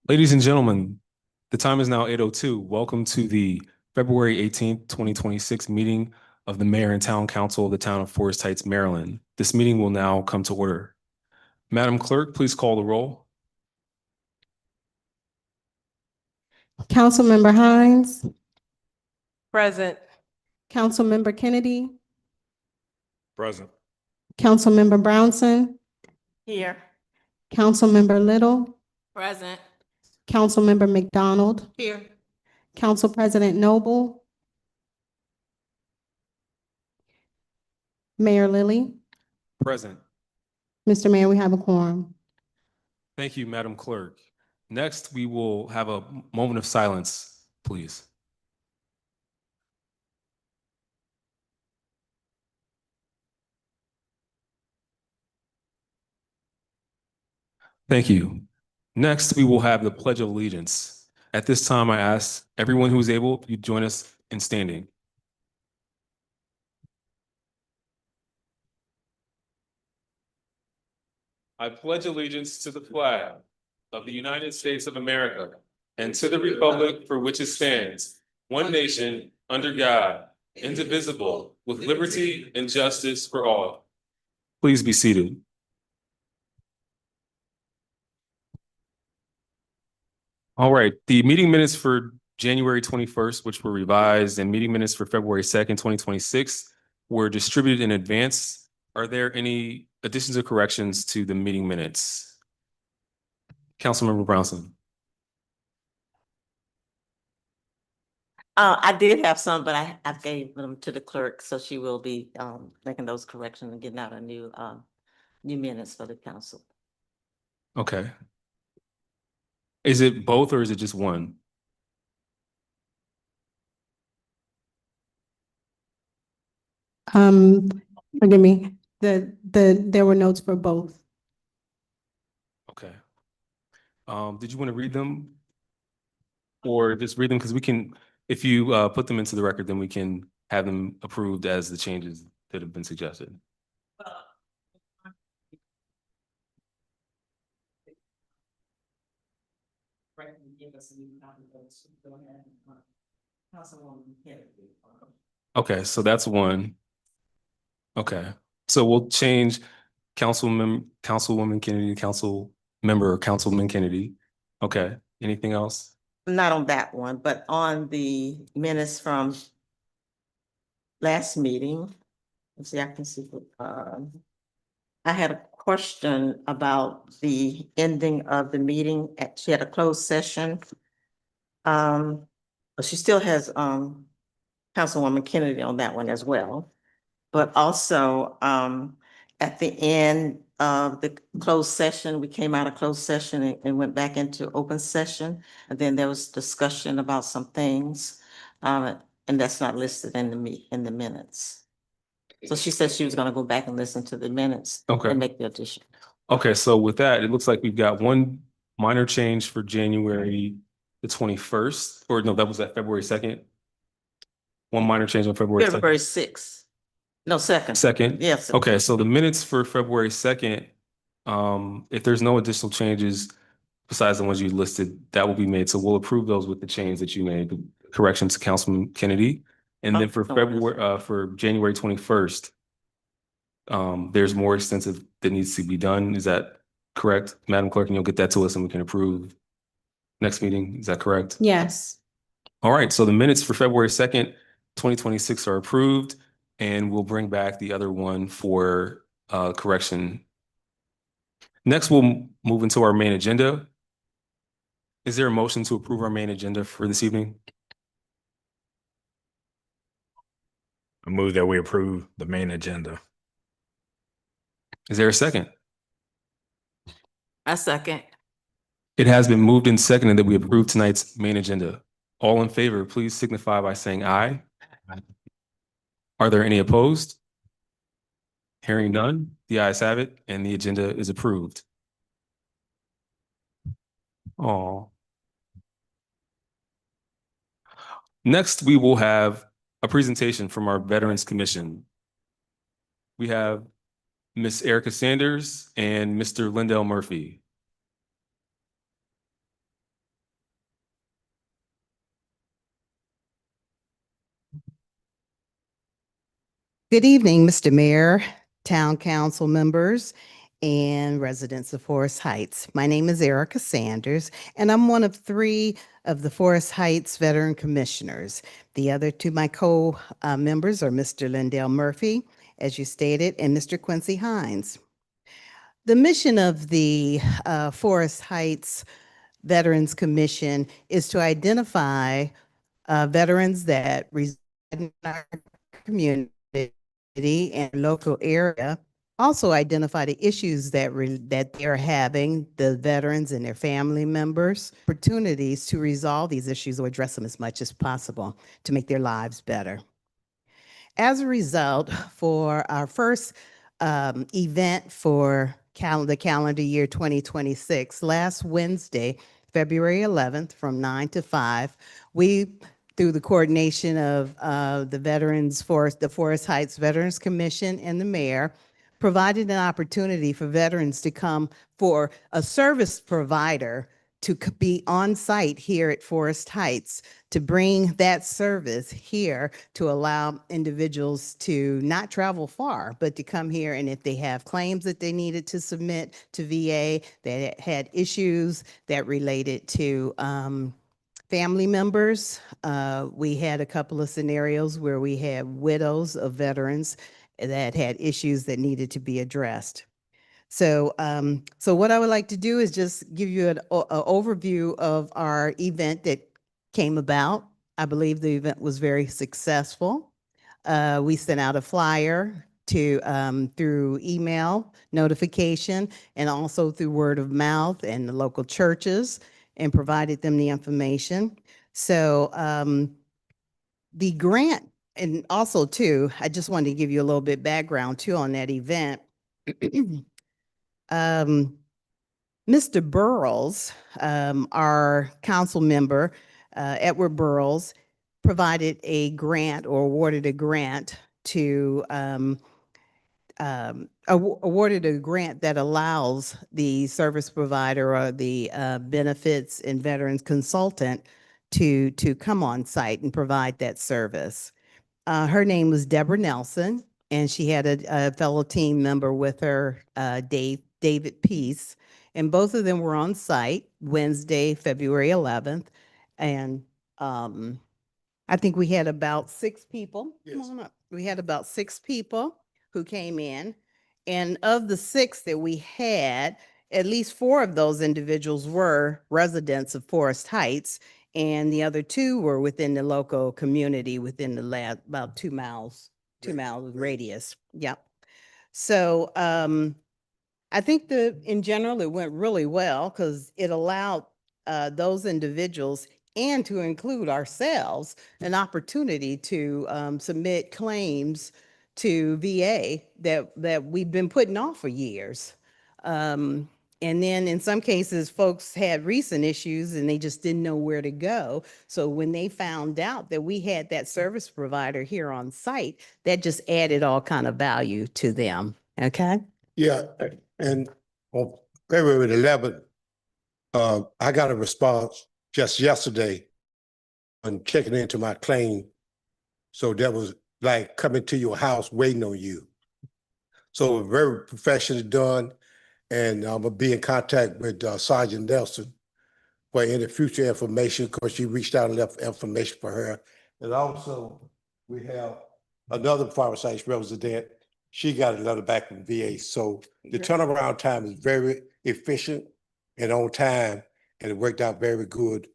Ladies and gentlemen, the time is now 8:02. Welcome to the February 18th, 2026 meeting of the Mayor and Town Council of the Town of Forest Heights, Maryland. This meeting will now come to order. Madam Clerk, please call the roll. Councilmember Hines, Present. Councilmember Kennedy, Present. Councilmember Brownson, Here. Councilmember Little, Present. Councilmember McDonald, Here. Council President Noble, Mayor Lilly. Present. Mr. Mayor, we have a quorum. Thank you, Madam Clerk. Next, we will have a moment of silence, please. Thank you. Next, we will have the Pledge of Allegiance. At this time, I ask everyone who is able to join us in standing. I pledge allegiance to the flag of the United States of America and to the republic for which it stands, one nation, under God, indivisible, with liberty and justice for all. Please be seated. All right, the meeting minutes for January 21st, which were revised, and meeting minutes for February 2nd, 2026 were distributed in advance. Are there any additions or corrections to the meeting minutes? Councilmember Brownson. I did have some, but I gave them to the clerk, so she will be making those corrections and getting out a new minutes for the council. Okay. Is it both or is it just one? Forgive me, there were notes for both. Okay. Did you want to read them? Or just read them, because we can, if you put them into the record, then we can have them approved as the changes that have been suggested. Okay, so that's one. Okay, so we'll change Councilwoman Kennedy, Councilman Kennedy. Okay, anything else? Not on that one, but on the minutes from last meeting. Let's see, I can see. I had a question about the ending of the meeting. She had a closed session. But she still has Councilwoman Kennedy on that one as well. But also at the end of the closed session, we came out of closed session and went back into open session. And then there was discussion about some things. And that's not listed in the minutes. So she said she was gonna go back and listen to the minutes. Okay. And make the addition. Okay, so with that, it looks like we've got one minor change for January the 21st, or no, that was at February 2nd. One minor change on February 2nd. February 6th. No, second. Second. Yes. Okay, so the minutes for February 2nd, if there's no additional changes besides the ones you listed, that will be made. So we'll approve those with the change that you made, the correction to Councilman Kennedy. And then for for January 21st, there's more extensive that needs to be done. Is that correct, Madam Clerk? And you'll get that to us and we can approve next meeting. Is that correct? Yes. All right, so the minutes for February 2nd, 2026 are approved, and we'll bring back the other one for correction. Next, we'll move into our main agenda. Is there a motion to approve our main agenda for this evening? I move that we approve the main agenda. Is there a second? I second. It has been moved and seconded that we approve tonight's main agenda. All in favor, please signify by saying aye. Are there any opposed? Hearing none, the ayes have it, and the agenda is approved. Oh. Next, we will have a presentation from our Veterans Commission. We have Miss Erica Sanders and Mr. Lindell Murphy. Good evening, Mr. Mayor, Town Council members, and residents of Forest Heights. My name is Erica Sanders, and I'm one of 3 of the Forest Heights Veteran Commissioners. The other 2, my co-members are Mr. Lindell Murphy, as you stated, and Mr. Quincy Hines. The mission of the Forest Heights Veterans Commission is to identify veterans that reside in our community and local area, also identify the issues that they're having, the veterans and their family members, opportunities to resolve these issues or address them as much as possible to make their lives better. As a result, for our first event for the calendar year 2026, last Wednesday, February 11th, from 9 to 5, we, through the coordination of the the Forest Heights Veterans Commission and the mayor, provided an opportunity for veterans to come for a service provider to be on site here at Forest Heights to bring that service here to allow individuals to not travel far, but to come here, and if they have claims that they needed to submit to VA, that had issues that related to family members. We had a couple of scenarios where we had widows of veterans that had issues that needed to be addressed. So, so what I would like to do is just give you an overview of our event that came about. I believe the event was very successful. We sent out a flyer to through email notification and also through word of mouth and the local churches, and provided them the information. So the grant, and also too, I just wanted to give you a little bit background too on that event. Mr. Burrows, our council member, Edward Burrows, provided a grant or awarded a grant to awarded a grant that allows the service provider or the benefits and veterans consultant to come on site and provide that service. Her name was Deborah Nelson, and she had a fellow team member with her, David Peace, and both of them were on site Wednesday, February 11th, and I think we had about 6 people. Come Yes. on up. We had about 6 people who came in, and of the 6 that we had, at least 4 of those individuals were residents of Forest Heights, and the other 2 were within the local community within the lab, about 2 miles radius. Yep. So I think in general, it went really well because it allowed those individuals and to include ourselves an opportunity to submit claims to VA that we've been putting off for years. And then in some cases, folks had recent issues and they just didn't know where to go. So when they found out that we had that service provider here on site, that just added all kind of value to them. Okay? Yeah, and on February 11th, I got a response just yesterday on checking into my claim. So that was like coming to your house waiting on you. So very professionally done, and I'm gonna be in contact with Sergeant Nelson for any future information, because she reached out and left information for her. And also, we have another Forest Heights resident. She got a letter back from VA. So the turnaround time is very efficient and on time, and it worked out very good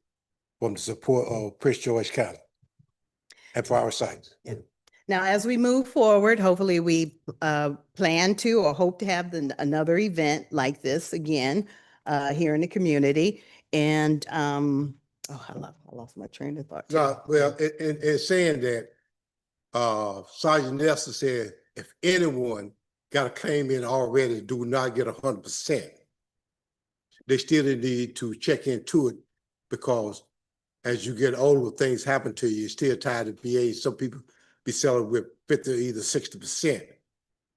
from the support of Prince George County and Forest Heights. Now, as we move forward, hopefully we plan to or hope to have another event like this again here in the community. And oh, I lost my train of thought. No, well, in saying that, Sergeant Nelson said, if anyone got a claim in already, do not get 100%. They still need to check into it, because as you get older, things happen to you, you're still tied to VA. Some people be selling with 50, either 60%.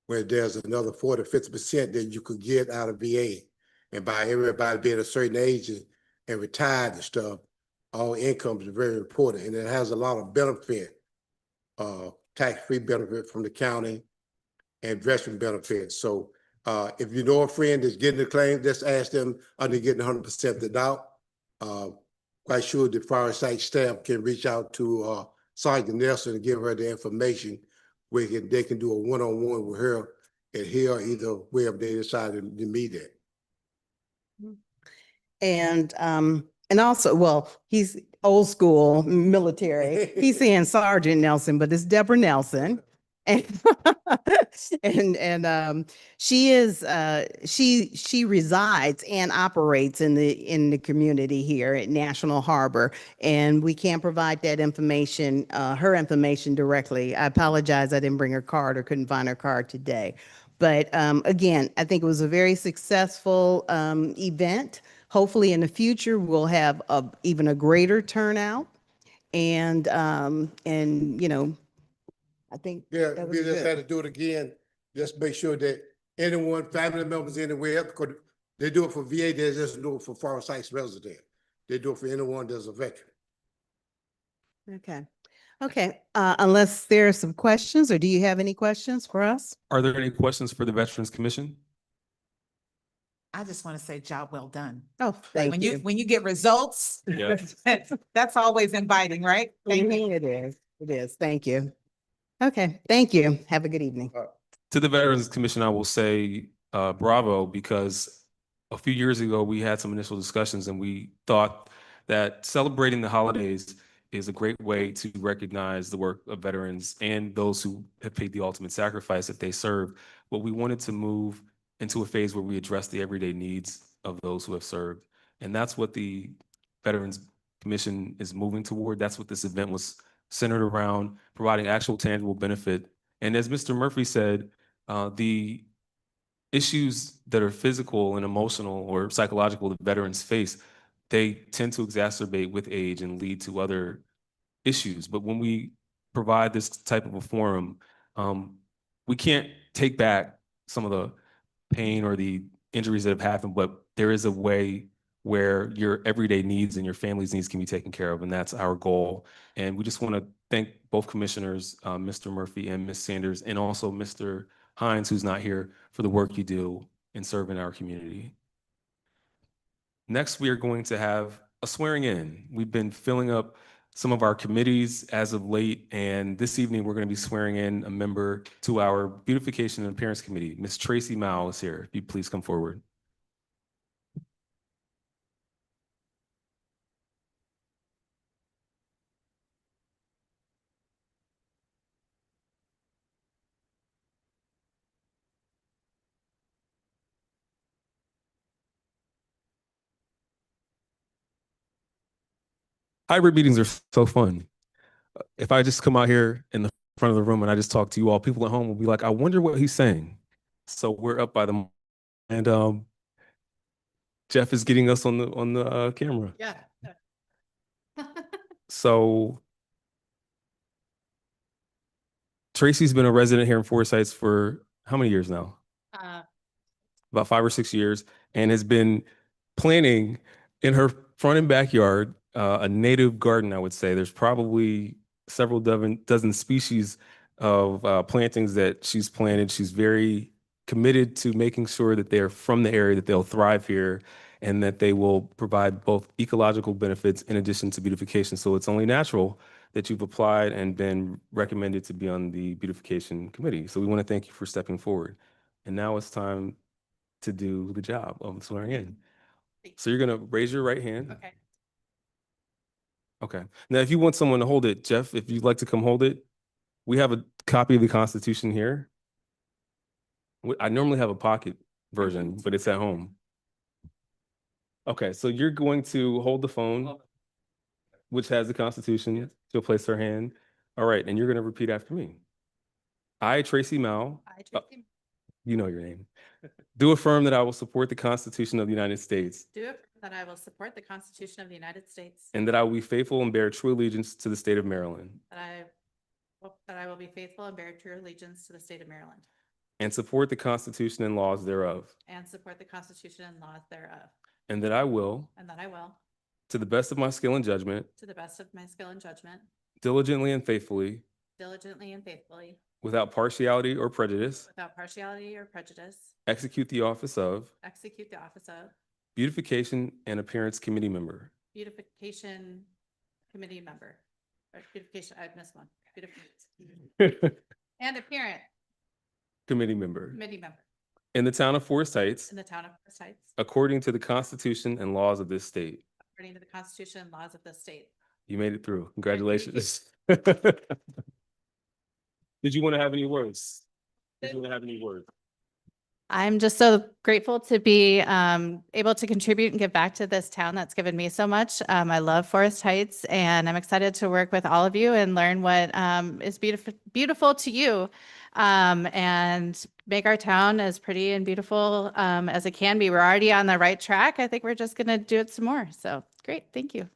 where there's another 40, 50% that you could get out of VA. And by everybody being a certain age and retired and stuff, all incomes are very important, and it has a lot of benefit, tax-free benefit from the county and veteran benefits. So if you know a friend that's getting a claim, just ask them, are they getting 100% it out? Quite sure the Fireside staff can reach out to Sergeant Nelson and give her the information where they can do a one-on-one with her and here either wherever they decide to meet at. And also, well, he's old school military. He's saying Sergeant Nelson, but it's Deborah Nelson. And she is she resides and operates in the community here at National Harbor, and we can't provide that information, her information directly. I apologize, I didn't bring her card or couldn't find her card today. But again, I think it was a very successful event. Hopefully in the future, we'll have even a greater turnout. And you know, I think Yeah, that we was just good. had to do it again. Just make sure that anyone, family members anywhere, because they do it for VA, they just do it for Fireside resident. They do it for anyone that's a veteran. Okay. Okay. Unless there are some questions, or do you have any questions for us? Are there any questions for the Veterans Commission? I just want to say job well done. Oh, thank When you. when you get results, Yeah. that's always inviting, right? Thank you. Mhm, it is. It is. Thank you. Okay. Thank you. Have a good evening. To the Veterans Commission, I will say bravo, because a few years ago, we had some initial discussions and we thought that celebrating the holidays is a great way to recognize the work of veterans and those who have paid the ultimate sacrifice that they serve. But we wanted to move into a phase where we address the everyday needs of those who have served. And that's what the Veterans Commission is moving toward. That's what this event was centered around, providing actual tangible benefit. And as Mr. Murphy said, the issues that are physical and emotional or psychological that veterans face, they tend to exacerbate with age and lead to other issues. But when we provide this type of a forum, we can't take back some of the pain or the injuries that have happened, but there is a way where your everyday needs and your family's needs can be taken care of, and that's our goal. And we just want to thank both commissioners, Mr. Murphy and Ms. Sanders, and also Mr. Hines, who's not here, for the work you do in serving our community. Next, we are going to have a swearing in. We've been filling up some of our committees as of late, and this evening we're going to be swearing in a member to our Beautification and Appearance Committee. Ms. Tracy Mao is here. If you please come forward. Hybrid meetings are so fun. If I just come out here in the front of the room and I just talk to you all, people at home will be like, I wonder what he's saying. So we're up by the, and Jeff is getting us on the camera. Yeah. So Tracy's been a resident here in Forsyth for how many years now? About 5 or 6 years, and has been planting in her front and backyard a native garden, I would say. There's probably several dozen species of plantings that she's planted. She's very committed to making sure that they're from the area, that they'll thrive here, and that they will provide both ecological benefits in addition to beautification. So it's only natural that you've applied and been recommended to be on the beautification committee. So we want to thank you for stepping forward. And now it's time to do the job of swearing in. So you're going to raise your right hand. Okay. Okay. Now, if you want someone to hold it, Jeff, if you'd like to come hold it, we have a copy of the Constitution here. I normally have a pocket version, but it's at home. Okay, so you're going to hold the phone, which has the Constitution. She'll place her hand. All right, and you're going to repeat after me. I, Tracy Mao, you know your name, do affirm that I will support the Constitution of the United States Do it that I will support the Constitution of the United States, and that I will be faithful and bear true allegiance to the state of Maryland that I will be faithful and bear true allegiance to the state of Maryland and support the Constitution and laws thereof, and support the Constitution and laws thereof, and that I will, and that I will, to the best of my skill and judgment, to the best of my skill and judgment, diligently and faithfully, diligently and faithfully, without partiality or prejudice, without partiality or prejudice, execute the office of execute the office of Beautification and Appearance Committee Member Beautification Committee Member. Or beautification, I missed one. Beautification and Appearance Committee Member Committee Member in the town of Forest Heights, in the town of Forest Heights, according to the Constitution and laws of this state. according to the Constitution and laws of the state. You made it through. Congratulations. Did you want to have any words? Did you want to have any words? I'm just so grateful to be able to contribute and give back to this town that's given me so much. I love Forest Heights, and I'm excited to work with all of you and learn what is beautiful to you, and make our town as pretty and beautiful as it can be. We're already on the right track. I think we're just going to do it some more. So great. Thank you.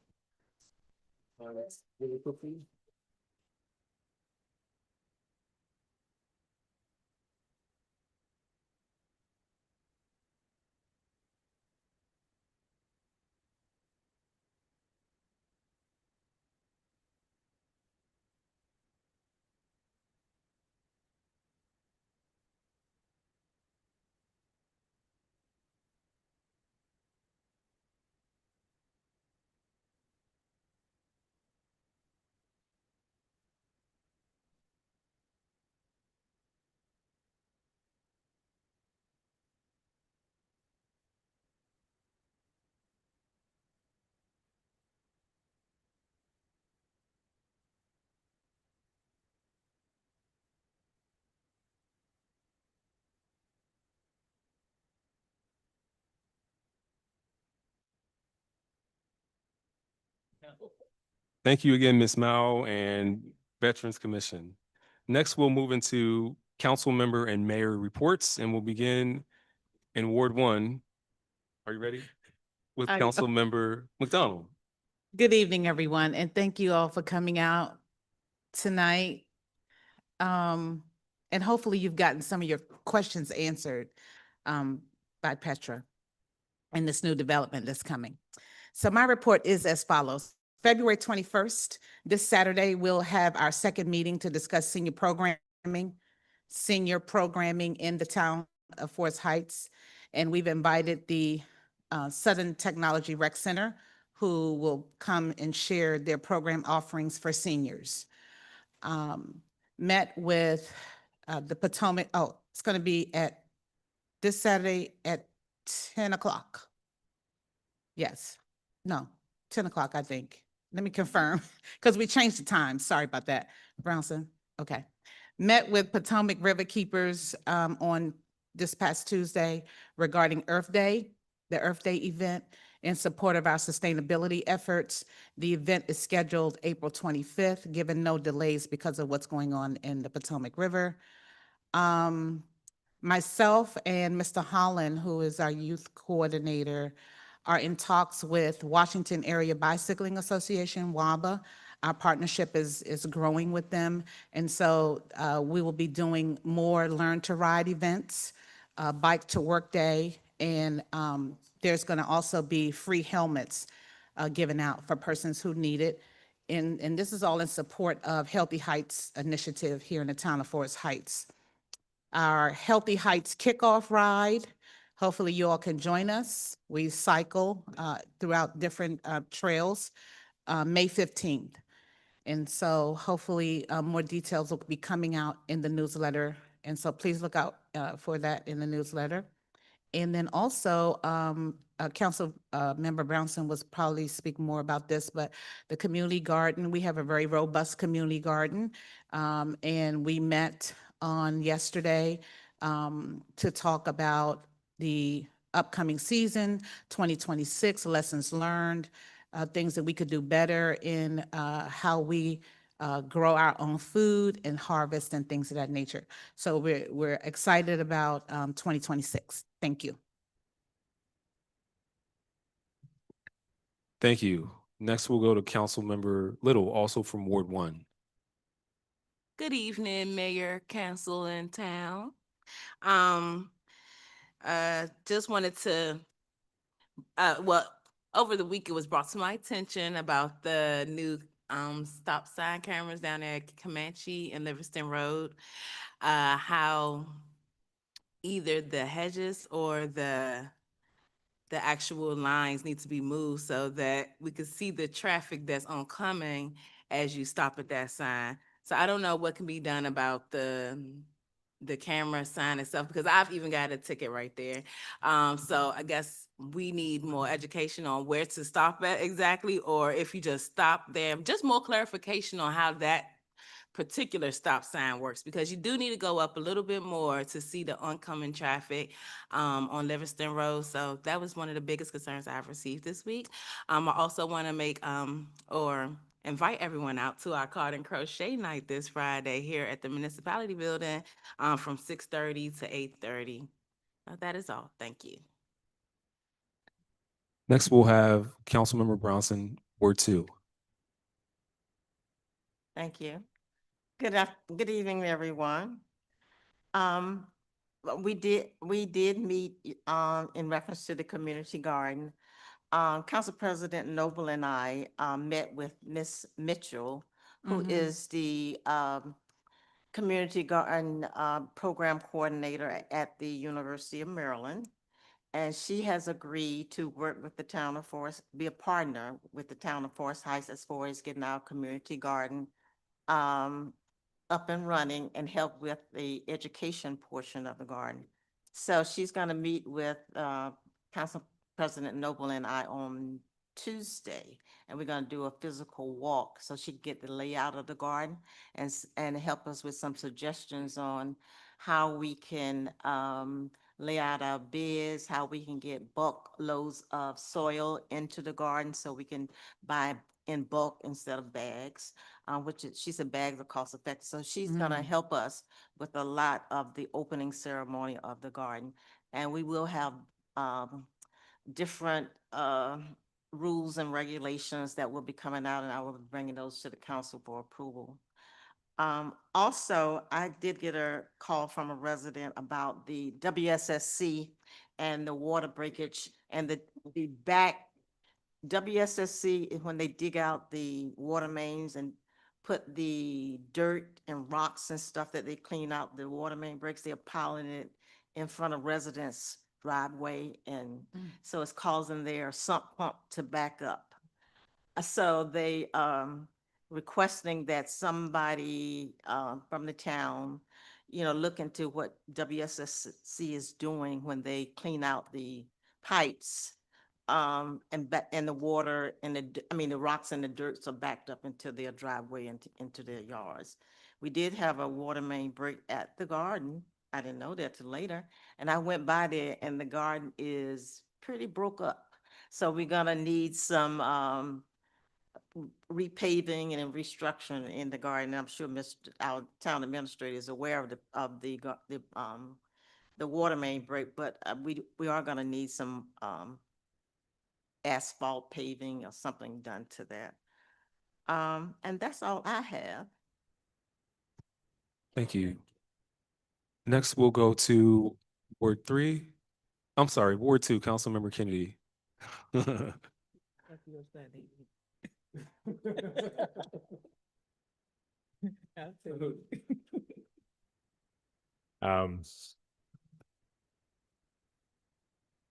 Thank you again, Ms. Mao and Veterans Commission. Next, we'll move into council member and mayor reports, and we'll begin in Ward 1. Are you ready? With Council Member McDonald. Good evening, everyone, and thank you all for coming out tonight. And hopefully you've gotten some of your questions answered by Petra and this new development that's coming. So my report is as follows. February 21st, this Saturday, we'll have our second meeting to discuss senior programming in the town of Forest Heights. And we've invited the Southern Technology Rec Center, who will come and share their program offerings for seniors. Met with the Potomac, it's going to be at this Saturday at 10 o'clock. Yes, no, 10 o'clock, I think. Let me confirm, because we changed the time. Sorry about that. Brownson, okay. Met with Potomac River Keepers on this past Tuesday regarding Earth Day, the Earth Day event in support of our sustainability efforts. The event is scheduled April 25th, given no delays because of what's going on in the Potomac River. Myself and Mr. Holland, who is our youth coordinator, are in talks with Washington Area Bicycling Association, WABA. Our partnership is growing with them. And so we will be doing more Learn to Ride events, Bike to Work Day, and there's going to also be free helmets given out for persons who need it. And this is all in support of Healthy Heights initiative here in the town of Forest Heights. Our Healthy Heights kickoff ride, hopefully you all can join us. We cycle throughout different trails, May 15th. And so hopefully more details will be coming out in the newsletter. And so please look out for that in the newsletter. And then also, Council Member Brownson was probably speak more about this, but the community garden, we have a very robust community garden. And we met on yesterday to talk about the upcoming season, 2026, lessons learned, things that we could do better in how we grow our own food and harvest and things of that nature. So we're excited about 2026. Thank you. Thank you. Next, we'll go to Council Member Little, also from Ward 1. Good evening, Mayor, Council, and Town. Just wanted to, well, over the week, it was brought to my attention about the new stop sign cameras down there at Comanche and Livingston Road. How either the hedges or the actual lines need to be moved so that we can see the traffic that's oncoming as you stop at that sign. So I don't know what can be done about the camera sign itself, because I've even got a ticket right there. So I guess we need more education on where to stop at exactly, or if you just stop there, just more clarification on how that particular stop sign works, because you do need to go up a little bit more to see the oncoming traffic on Livingston Road. So that was one of the biggest concerns I've received this week. I also want to make or invite everyone out to our card and crochet night this Friday here at the municipality building from 6:30 to 8:30. That is all. Thank you. Next, we'll have Councilmember Bronson, Ward 2. Thank you. Good evening, everyone. We did meet in reference to the community garden. Council President Noble and I met with Miss Mitchell, who Mhm. is the community garden program coordinator at the University of Maryland. And she has agreed to work with the town of Forest, be a partner with the town of Forest Heights as far as getting our community garden up and running and help with the education portion of the garden. So she's gonna meet with Council President Noble and I on Tuesday, and we're gonna do a physical walk so she can get the layout of the garden and help us with some suggestions on how we can lay out our beds, how we can get bulk loads of soil into the garden so we can buy in bulk instead of bags, she said bags are cost effective. So she's gonna help us with a lot of the opening ceremony of the garden. And we will have different rules and regulations that will be coming out, and I will be bringing those to the council for approval. Also, I did get a call from a resident about the WSSC and the water breakage and the back WSSC, when they dig out the water mains and put the dirt and rocks and stuff that they clean out the water main breaks, they're piling it in front of residents' driveway, and so it's causing their sump pump to back up. So they requesting that somebody from the town, look into what WSSC is doing when they clean out the pipes. And the water and the rocks and the dirt are backed up into their driveway and into their yards. We did have a water main break at the garden. I didn't know that till later. And I went by there and the garden is pretty broke up. So we're gonna need some repaving and restructuring in the garden. I'm sure our town administrator is aware of the water main break, but we are gonna need some asphalt paving or something done to that. And that's all I have. Thank you. Next, we'll go to Ward 3. I'm sorry, Ward 2, Councilmember Kennedy. Um,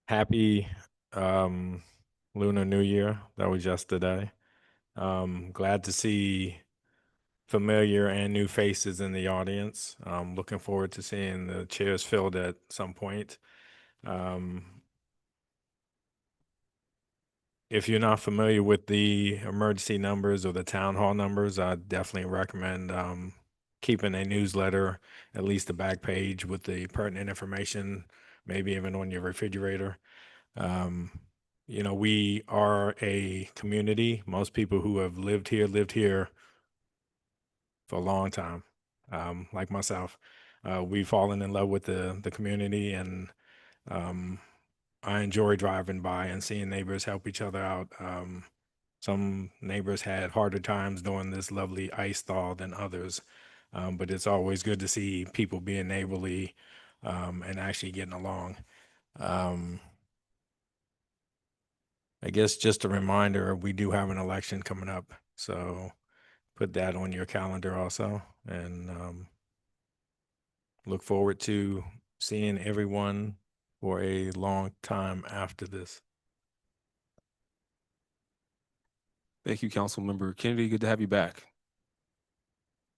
happy Lunar New Year. That was yesterday. Glad to see familiar and new faces in the audience. Looking forward to seeing the chairs filled at some point. If you're not familiar with the emergency numbers or the town hall numbers, I definitely recommend keeping a newsletter, at least the back page with the pertinent information, maybe even on your refrigerator. We are a community. Most people who have lived here for a long time, like myself. We've fallen in love with the community, and I enjoy driving by and seeing neighbors help each other out. Some neighbors had harder times during this lovely ice thaw than others, but it's always good to see people being neighborly, and actually getting along. I guess just a reminder, we do have an election coming up, so put that on your calendar also, and look forward to seeing everyone for a long time after this. Thank you, Councilmember Kennedy. Good to have you back.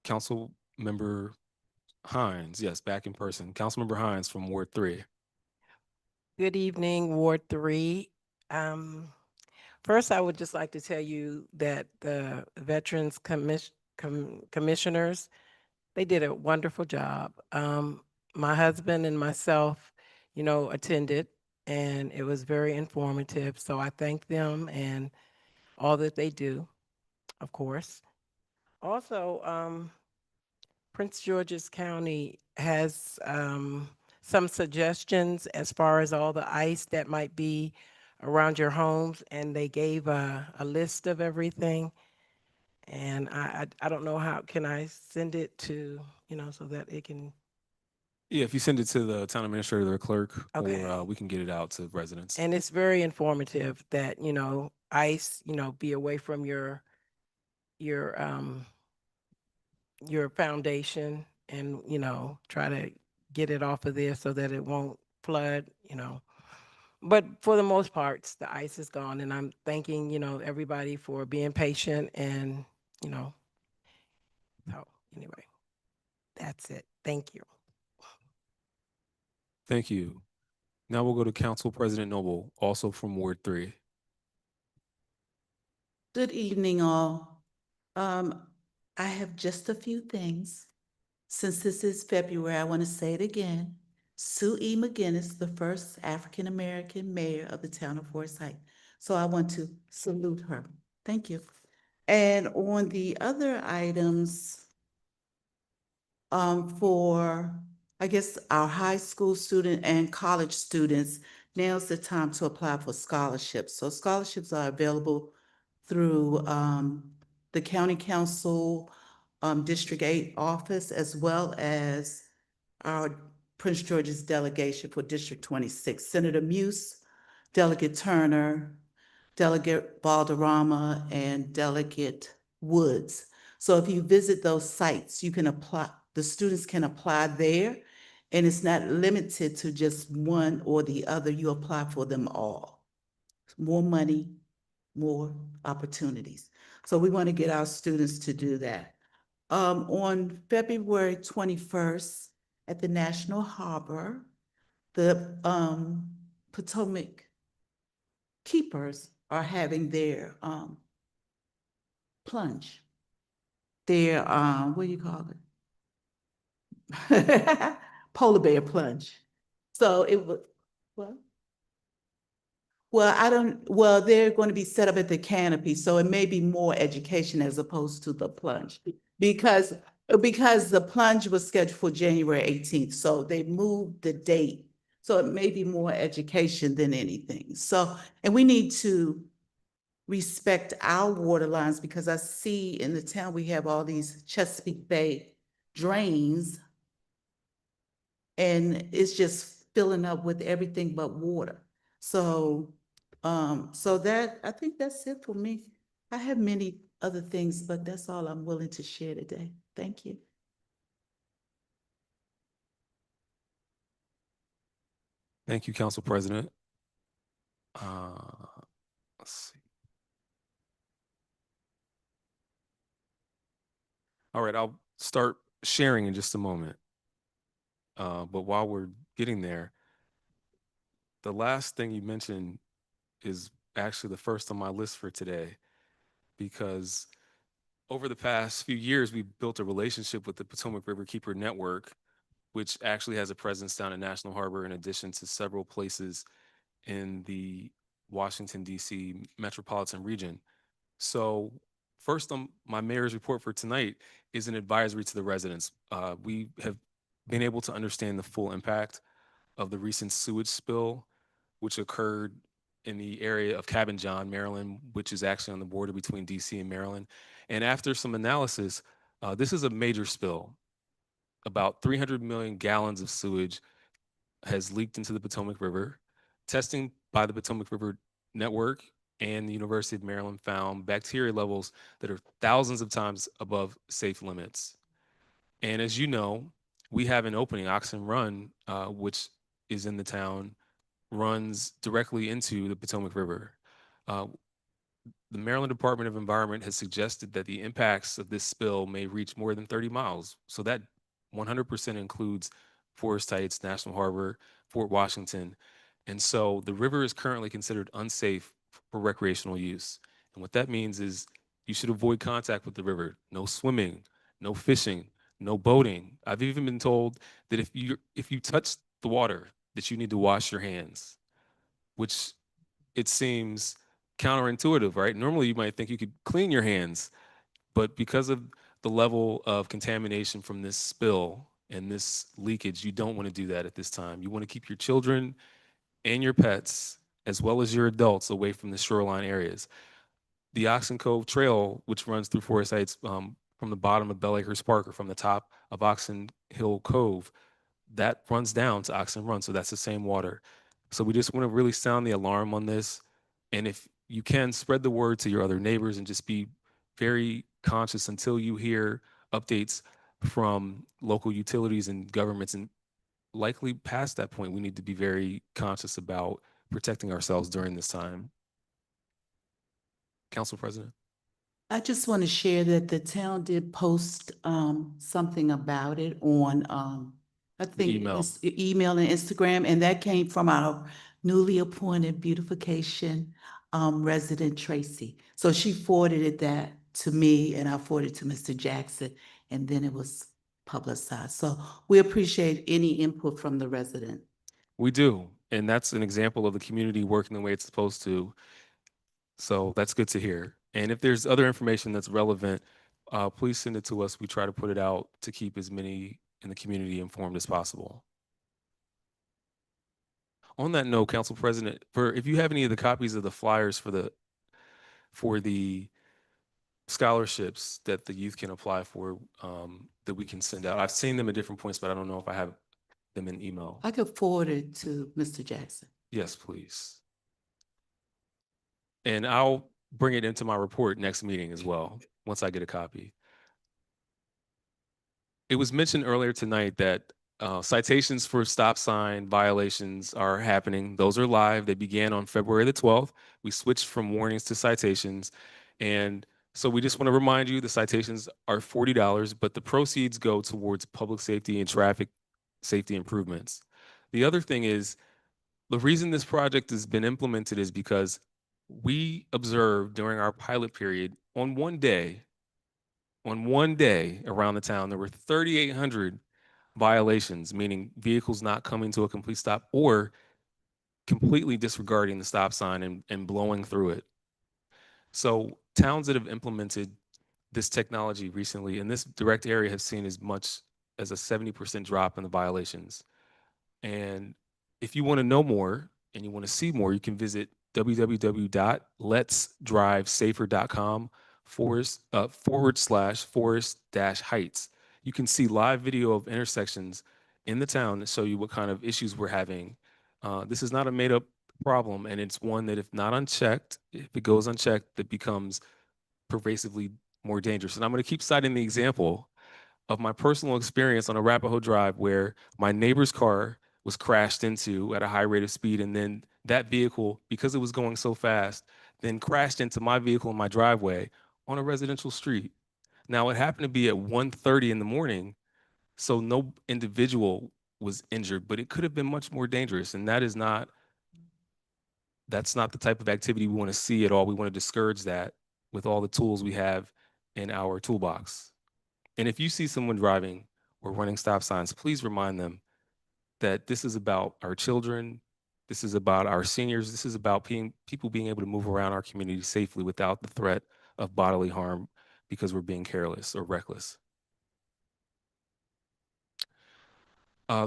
Councilmember Hines, yes, back in person. Councilmember Hines from Ward 3. Good evening, Ward 3. First, I would just like to tell you that the Veterans Commissioners, they did a wonderful job. My husband and myself, attended, and it was very informative. So I thank them and all that they do, of course. Also, Prince George's County has some suggestions as far as all the ice that might be around your homes, and they gave a list of everything. And I don't know how, can I send it to, so that it can, Yeah, if you send it to the town administrator or clerk, Okay. or we can get it out to residents. and it's very informative that, ice, be away from your foundation and, try to get it off of there so that it won't flood. But for the most parts, the ice is gone, and I'm thanking, everybody for being patient and, so anyway, that's it. Thank you. Thank you. Now we'll go to Council President Noble, also from Ward 3. Good evening, all. I have just a few things. Since this is February, I want to say it again. Sue E. McGinnis, the first African-American mayor of the town of Forest Heights. So I want to salute her. Thank you. And on the other items, for, I guess, our high school student and college students, now's the time to apply for scholarships. So scholarships are available through the county council, District 8 office, as well as our Prince George's delegation for District 26. Senator Muse, Delegate Turner, Delegate Valderrama, and Delegate Woods. So if you visit those sites, you can apply, the students can apply there, and it's not limited to just one or the other. You apply for them all. More money, more opportunities. So we want to get our students to do that. On February 21st at the National Harbor, the Potomac Keepers are having their plunge. Their, what do you call it? Polar bear plunge. So it was, what? Well, they're going to be set up at the canopy, so it may be more education as opposed to the plunge. Because the plunge was scheduled for January 18th, so they moved the date. So it may be more education than anything. So, and we need to respect our water lines, because I see in the town, we have all these Chesapeake Bay drains, and it's just filling up with everything but water. So, I think that's it for me. I have many other things, but that's all I'm willing to share today. Thank you. Thank you, Council President. Let's see. All right, I'll start sharing in just a moment. But while we're getting there, the last thing you mentioned is actually the first on my list for today, because over the past few years, we've built a relationship with the Potomac River Keeper Network, which actually has a presence down in National Harbor in addition to several places in the Washington, D.C. metropolitan region. So first on my mayor's report for tonight is an advisory to the residents. We have been able to understand the full impact of the recent sewage spill, which occurred in the area of Cabin John, Maryland, which is actually on the border between DC and Maryland. And after some analysis, this is a major spill, about 300 million gallons of sewage, has leaked into the Potomac River. Testing by the Potomac River Network and the University of Maryland found bacteria levels that are thousands of times above safe limits. And as you know, we have an opening, Oxen Run, which is in the town, runs directly into the Potomac River. The Maryland Department of Environment has suggested that the impacts of this spill may reach more than 30 miles. So that 100% includes Forest Heights, National Harbor, Fort Washington. And so the river is currently considered unsafe for recreational use. And what that means is you should avoid contact with the river. No swimming, no fishing, no boating. I've even been told that if you touch the water, that you need to wash your hands, which it seems counterintuitive, right? Normally you might think you could clean your hands, but because of the level of contamination from this spill and this leakage, you don't want to do that at this time. You want to keep your children and your pets, as well as your adults, away from the shoreline areas. The Oxen Cove Trail, which runs through Forest Heights from the bottom of Bell Acres Park or from the top of Oxen Hill Cove, that runs down to Oxen Run. So that's the same water. So we just want to really sound the alarm on this. And if you can, spread the word to your other neighbors and just be very conscious until you hear updates from local utilities and governments. And likely past that point, we need to be very conscious about protecting ourselves during this time. Council President. I just want to share that the town did post something about it on I think email. it's email and Instagram, and that came from our newly appointed beautification resident Tracy. So she forwarded that to me, and I forwarded it to Mr. Jackson, and then it was publicized. So we appreciate any input from the resident. We do. And that's an example of the community working the way it's supposed to. So that's good to hear. And if there's other information that's relevant, please send it to us. We try to put it out to keep as many in the community informed as possible. On that note, Council President, if you have any of the copies of the flyers for the scholarships that the youth can apply for, that we can send out. I've seen them at different points, but I don't know if I have them in email. I could forward it to Mr. Jackson. Yes, please. And I'll bring it into my report next meeting as well, once I get a copy. It was mentioned earlier tonight that citations for stop sign violations are happening. Those are live. They began on February the 12th. We switched from warnings to citations. And so we just want to remind you the citations are $40, but the proceeds go towards public safety and traffic safety improvements. The other thing is, the reason this project has been implemented is because we observed during our pilot period on one day around the town, there were 3,800 violations, meaning vehicles not coming to a complete stop or completely disregarding the stop sign and blowing through it. So towns that have implemented this technology recently in this direct area have seen as much as a 70% drop in the violations. And if you want to know more and you want to see more, you can visit www.letsdrivesafer.com/forest-heights. You can see live video of intersections in the town that show you what kind of issues we're having. This is not a made up problem, and it's one that if not unchecked, if it goes unchecked, it becomes pervasively more dangerous. And I'm going to keep citing the example of my personal experience on Arapahoe Drive where my neighbor's car was crashed into at a high rate of speed, and then that vehicle, because it was going so fast, then crashed into my vehicle in my driveway on a residential street. Now, it happened to be at 1:30 in the morning, so no individual was injured, but it could have been much more dangerous, and that's not the type of activity we want to see at all. We want to discourage that with all the tools we have in our toolbox. And if you see someone driving or running stop signs, please remind them that this is about our children, this is about our seniors, this is about people being able to move around our community safely without the threat of bodily harm because we're being careless or reckless.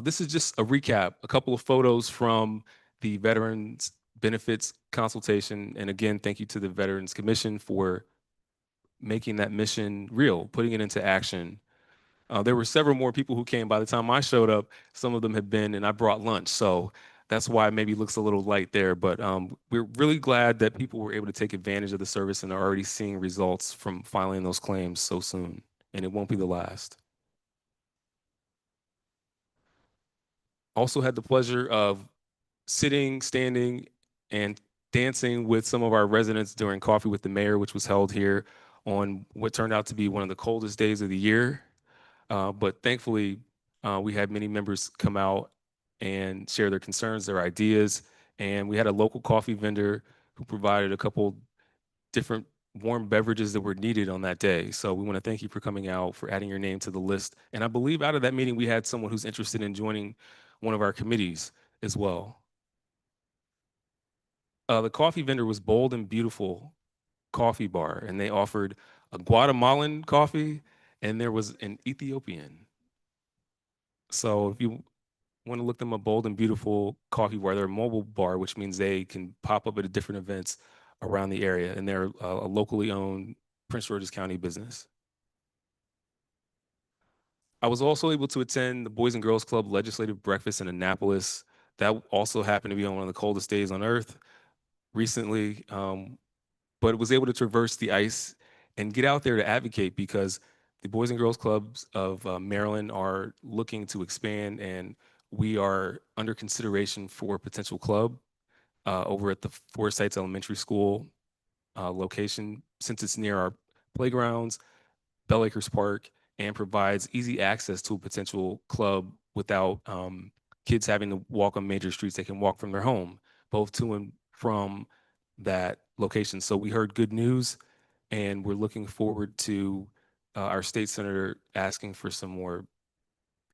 This is just a recap, a couple of photos from the Veterans Benefits Consultation. And again, thank you to the Veterans Commission for making that mission real, putting it into action. There were several more people who came by the time I showed up. Some of them had been, and I brought lunch. So that's why it maybe looks a little light there. But we're really glad that people were able to take advantage of the service and are already seeing results from filing those claims so soon. And it won't be the last. Also had the pleasure of sitting, standing, and dancing with some of our residents during Coffee with the Mayor, which was held here on what turned out to be one of the coldest days of the year. But thankfully, we had many members come out and share their concerns, their ideas, and we had a local coffee vendor who provided a couple different warm beverages that were needed on that day. So we want to thank you for coming out, for adding your name to the list. And I believe out of that meeting, we had someone who's interested in joining one of our committees as well. The coffee vendor was Bold and Beautiful Coffee Bar, and they offered a Guatemalan coffee, and there was an Ethiopian. So if you want to look them up, Bold and Beautiful Coffee Bar, they're a mobile bar, which means they can pop up at different events around the area, and they're a locally owned Prince George's County business. I was also able to attend the Boys and Girls Club Legislative Breakfast in Annapolis. That also happened to be on one of the coldest days on earth recently, but was able to traverse the ice and get out there to advocate because the Boys and Girls Clubs of Maryland are looking to expand, and we are under consideration for a potential club over at the Forest Heights Elementary School location, since it's near our playgrounds, Bell Acres Park, and provides easy access to a potential club without kids having to walk on major streets. They can walk from their home, both to and from that location. So we heard good news, and we're looking forward to our state senator asking for some more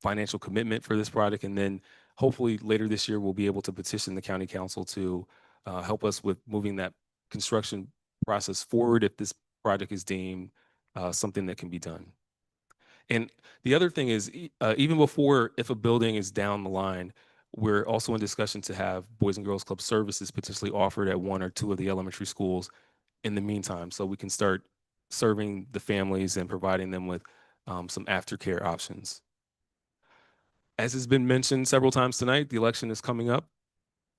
financial commitment for this project. And then hopefully later this year, we'll be able to petition the county council to help us with moving that construction process forward if this project is deemed something that can be done. And the other thing is, even before, if a building is down the line, we're also in discussion to have Boys and Girls Club services potentially offered at one or two of the elementary schools in the meantime, so we can start serving the families and providing them with some aftercare options. As has been mentioned several times tonight, the election is coming up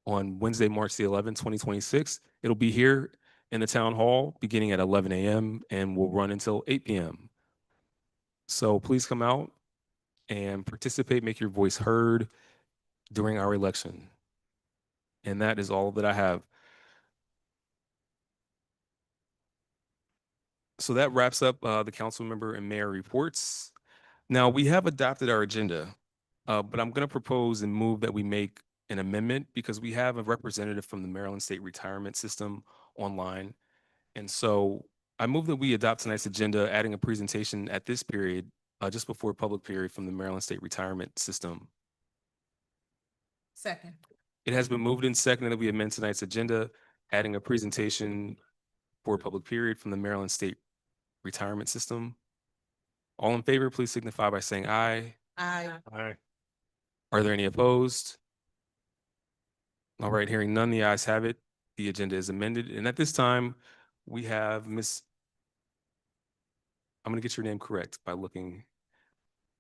on Wednesday, March the 11th, 2026. It'll be here in the town hall beginning at 11 a.m. and will run until 8 p.m. So please come out and participate, make your voice heard during our election. And that is all that I have. So that wraps up the council member and mayor reports. Now we have adopted our agenda, but I'm going to propose and move that we make an amendment because we have a representative from the Maryland State Retirement System online. And so I move that we adopt tonight's agenda, adding a presentation at this period, just before public period from the Maryland State Retirement System. Second. It has been moved and seconded that we amend tonight's agenda, adding a presentation for public period from the Maryland State Retirement System. All in favor, please signify by saying aye. Aye. Aye. Are there any opposed? All right, hearing none, the ayes have it. The agenda is amended. And at this time, we have Miss, I'm going to get your name correct by looking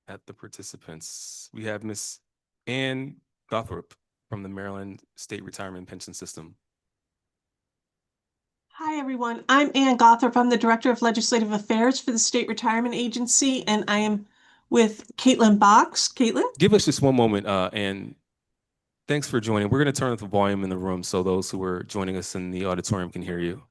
at the participants. We have Miss Ann Gothrop from the Maryland State Retirement Pension System. Hi, everyone. I'm Ann Gothrop. I'm the Director of Legislative Affairs for the State Retirement Agency, and I am with Caitlin Box. Caitlin? Give us just one moment, and thanks for joining. We're going to turn up the volume in the room so those who are joining us in the auditorium can hear you.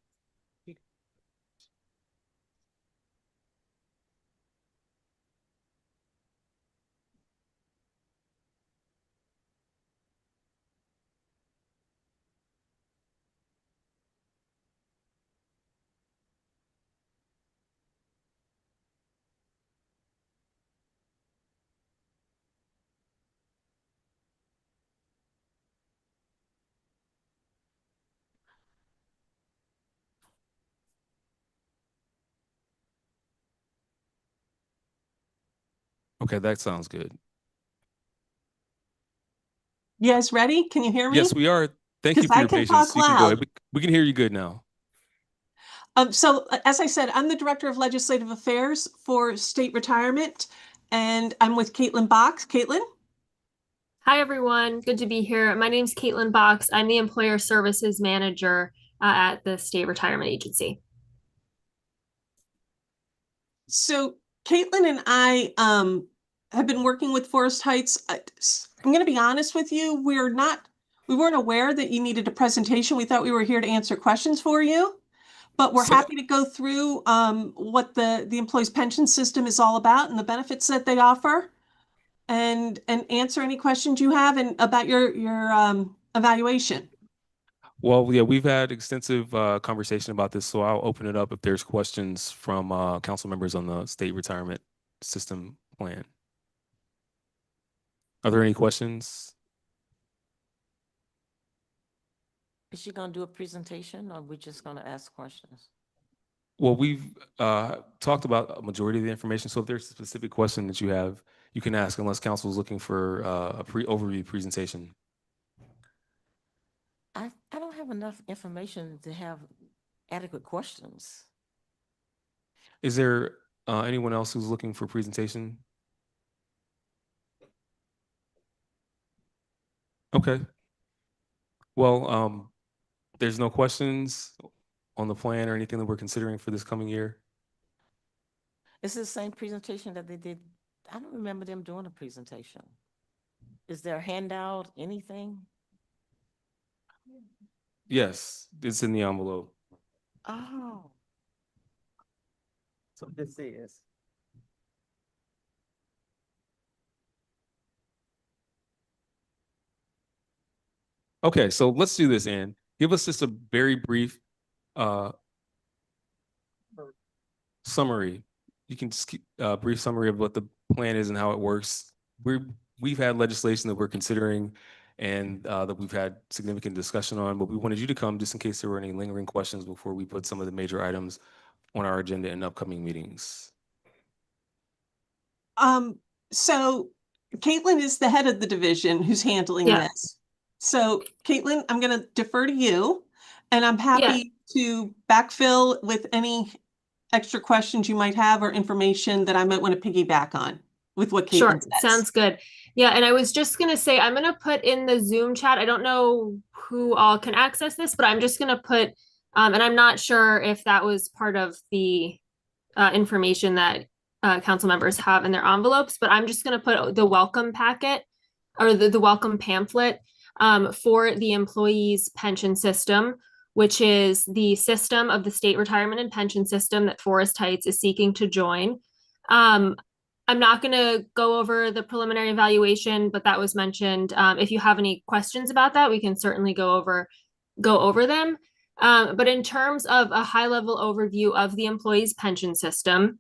Okay, that sounds good. You guys ready? Can you hear me? Yes, we are. Thank you 'Cause for I your can patience. talk You can go loud. ahead. We can hear you good now. So as I said, I'm the Director of Legislative Affairs for State Retirement, and I'm with Caitlin Box. Caitlin? Hi, everyone. Good to be here. My name's Caitlin Box. I'm the Employer Services Manager at the State Retirement Agency. So Caitlin and I have been working with Forest Heights. I'm going to be honest with you. We weren't aware that you needed a presentation. We thought we were here to answer questions for you, but we're happy to go through what the employees pension system is all about and the benefits that they offer, and answer any questions you have and about your evaluation. Well, yeah, we've had extensive conversation about this, so I'll open it up if there's questions from council members on the state retirement system plan. Are there any questions? Is she gonna do a presentation or are we just gonna ask questions? Well, we've talked about a majority of the information, so if there's a specific question that you have, you can ask unless council is looking for a overview presentation. I don't have enough information to have adequate questions. Is there anyone else who's looking for presentation? Okay. Well, there's no questions on the plan or anything that we're considering for this coming year? Is it the same presentation that they did? I don't remember them doing a presentation. Is there a handout, anything? Yes, it's in the envelope. Oh. So this is. Okay, so let's do this, Ann. Give us just a very brief summary. You can just keep a brief summary of what the plan is and how it works. We've had legislation that we're considering and that we've had significant discussion on, but we wanted you to come just in case there were any lingering questions before we put some of the major items on our agenda in upcoming meetings. So Caitlin is the head of the division who's handling this. So Caitlin, I'm going to defer to you, and I'm happy to backfill with any extra questions you might have or information that I might want to piggyback on with what Caitlin says. Sounds good. Yeah, and I was just going to say, I'm going to put in the Zoom chat. I don't know who all can access this, but I'm just going to put, and I'm not sure if that was part of the information that council members have in their envelopes, but I'm just going to put the welcome packet or the welcome pamphlet for the employees pension system, which is the system of the state retirement and pension system that Forest Heights is seeking to join. I'm not going to go over the preliminary evaluation, but that was mentioned. If you have any questions about that, we can certainly go over them. But in terms of a high-level overview of the employees pension system,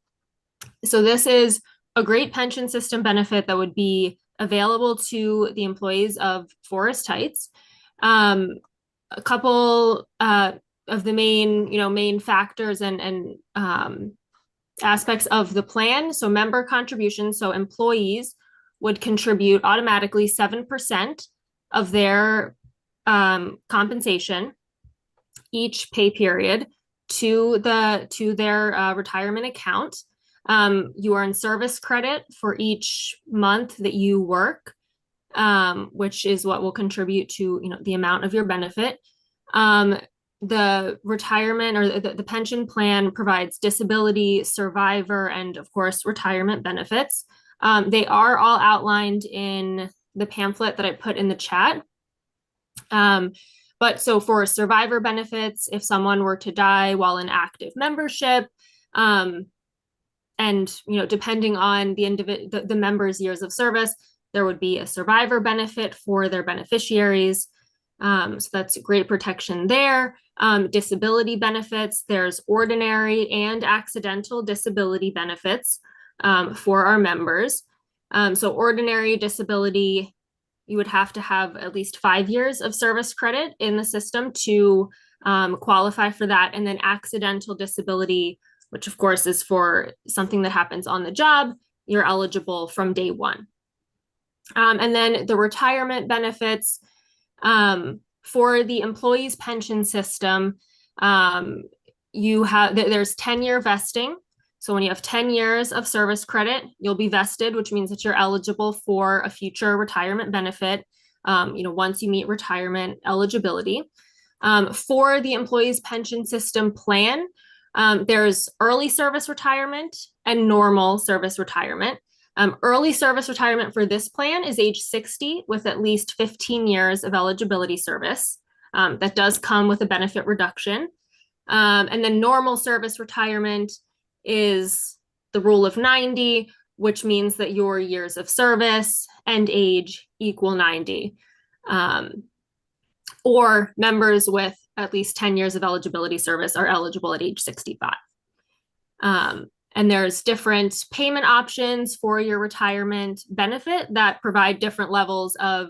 so this is a great pension system benefit that would be available to the employees of Forest Heights. A couple of the main factors and aspects of the plan. So member contributions, so employees would contribute automatically 7% of their compensation each pay period to their retirement account. You earn service credit for each month that you work, which is what will contribute to the amount of your benefit. The retirement or the pension plan provides disability, survivor, and of course retirement benefits. They are all outlined in the pamphlet that I put in the chat. But so for survivor benefits, if someone were to die while in active membership, and depending on the member's years of service, there would be a survivor benefit for their beneficiaries. So that's great protection there. Disability benefits, there's ordinary and accidental disability benefits for our members. So ordinary disability, you would have to have at least 5 years of service credit in the system to qualify for that. And then accidental disability, which of course is for something that happens on the job, you're eligible from day one. And then the retirement benefits, for the employees pension system, there's 10-year vesting. So when you have 10 years of service credit, you'll be vested, which means that you're eligible for a future retirement benefit, once you meet retirement eligibility. For the employees' pension system plan, there's early service retirement and normal service retirement. Early service retirement for this plan is age 60 with at least 15 years of eligibility service. That does come with a benefit reduction. And then normal service retirement is the rule of 90, which means that your years of service and age equal 90. Or members with at least 10 years of eligibility service are eligible at age 65. And there's different payment options for your retirement benefit that provide different levels of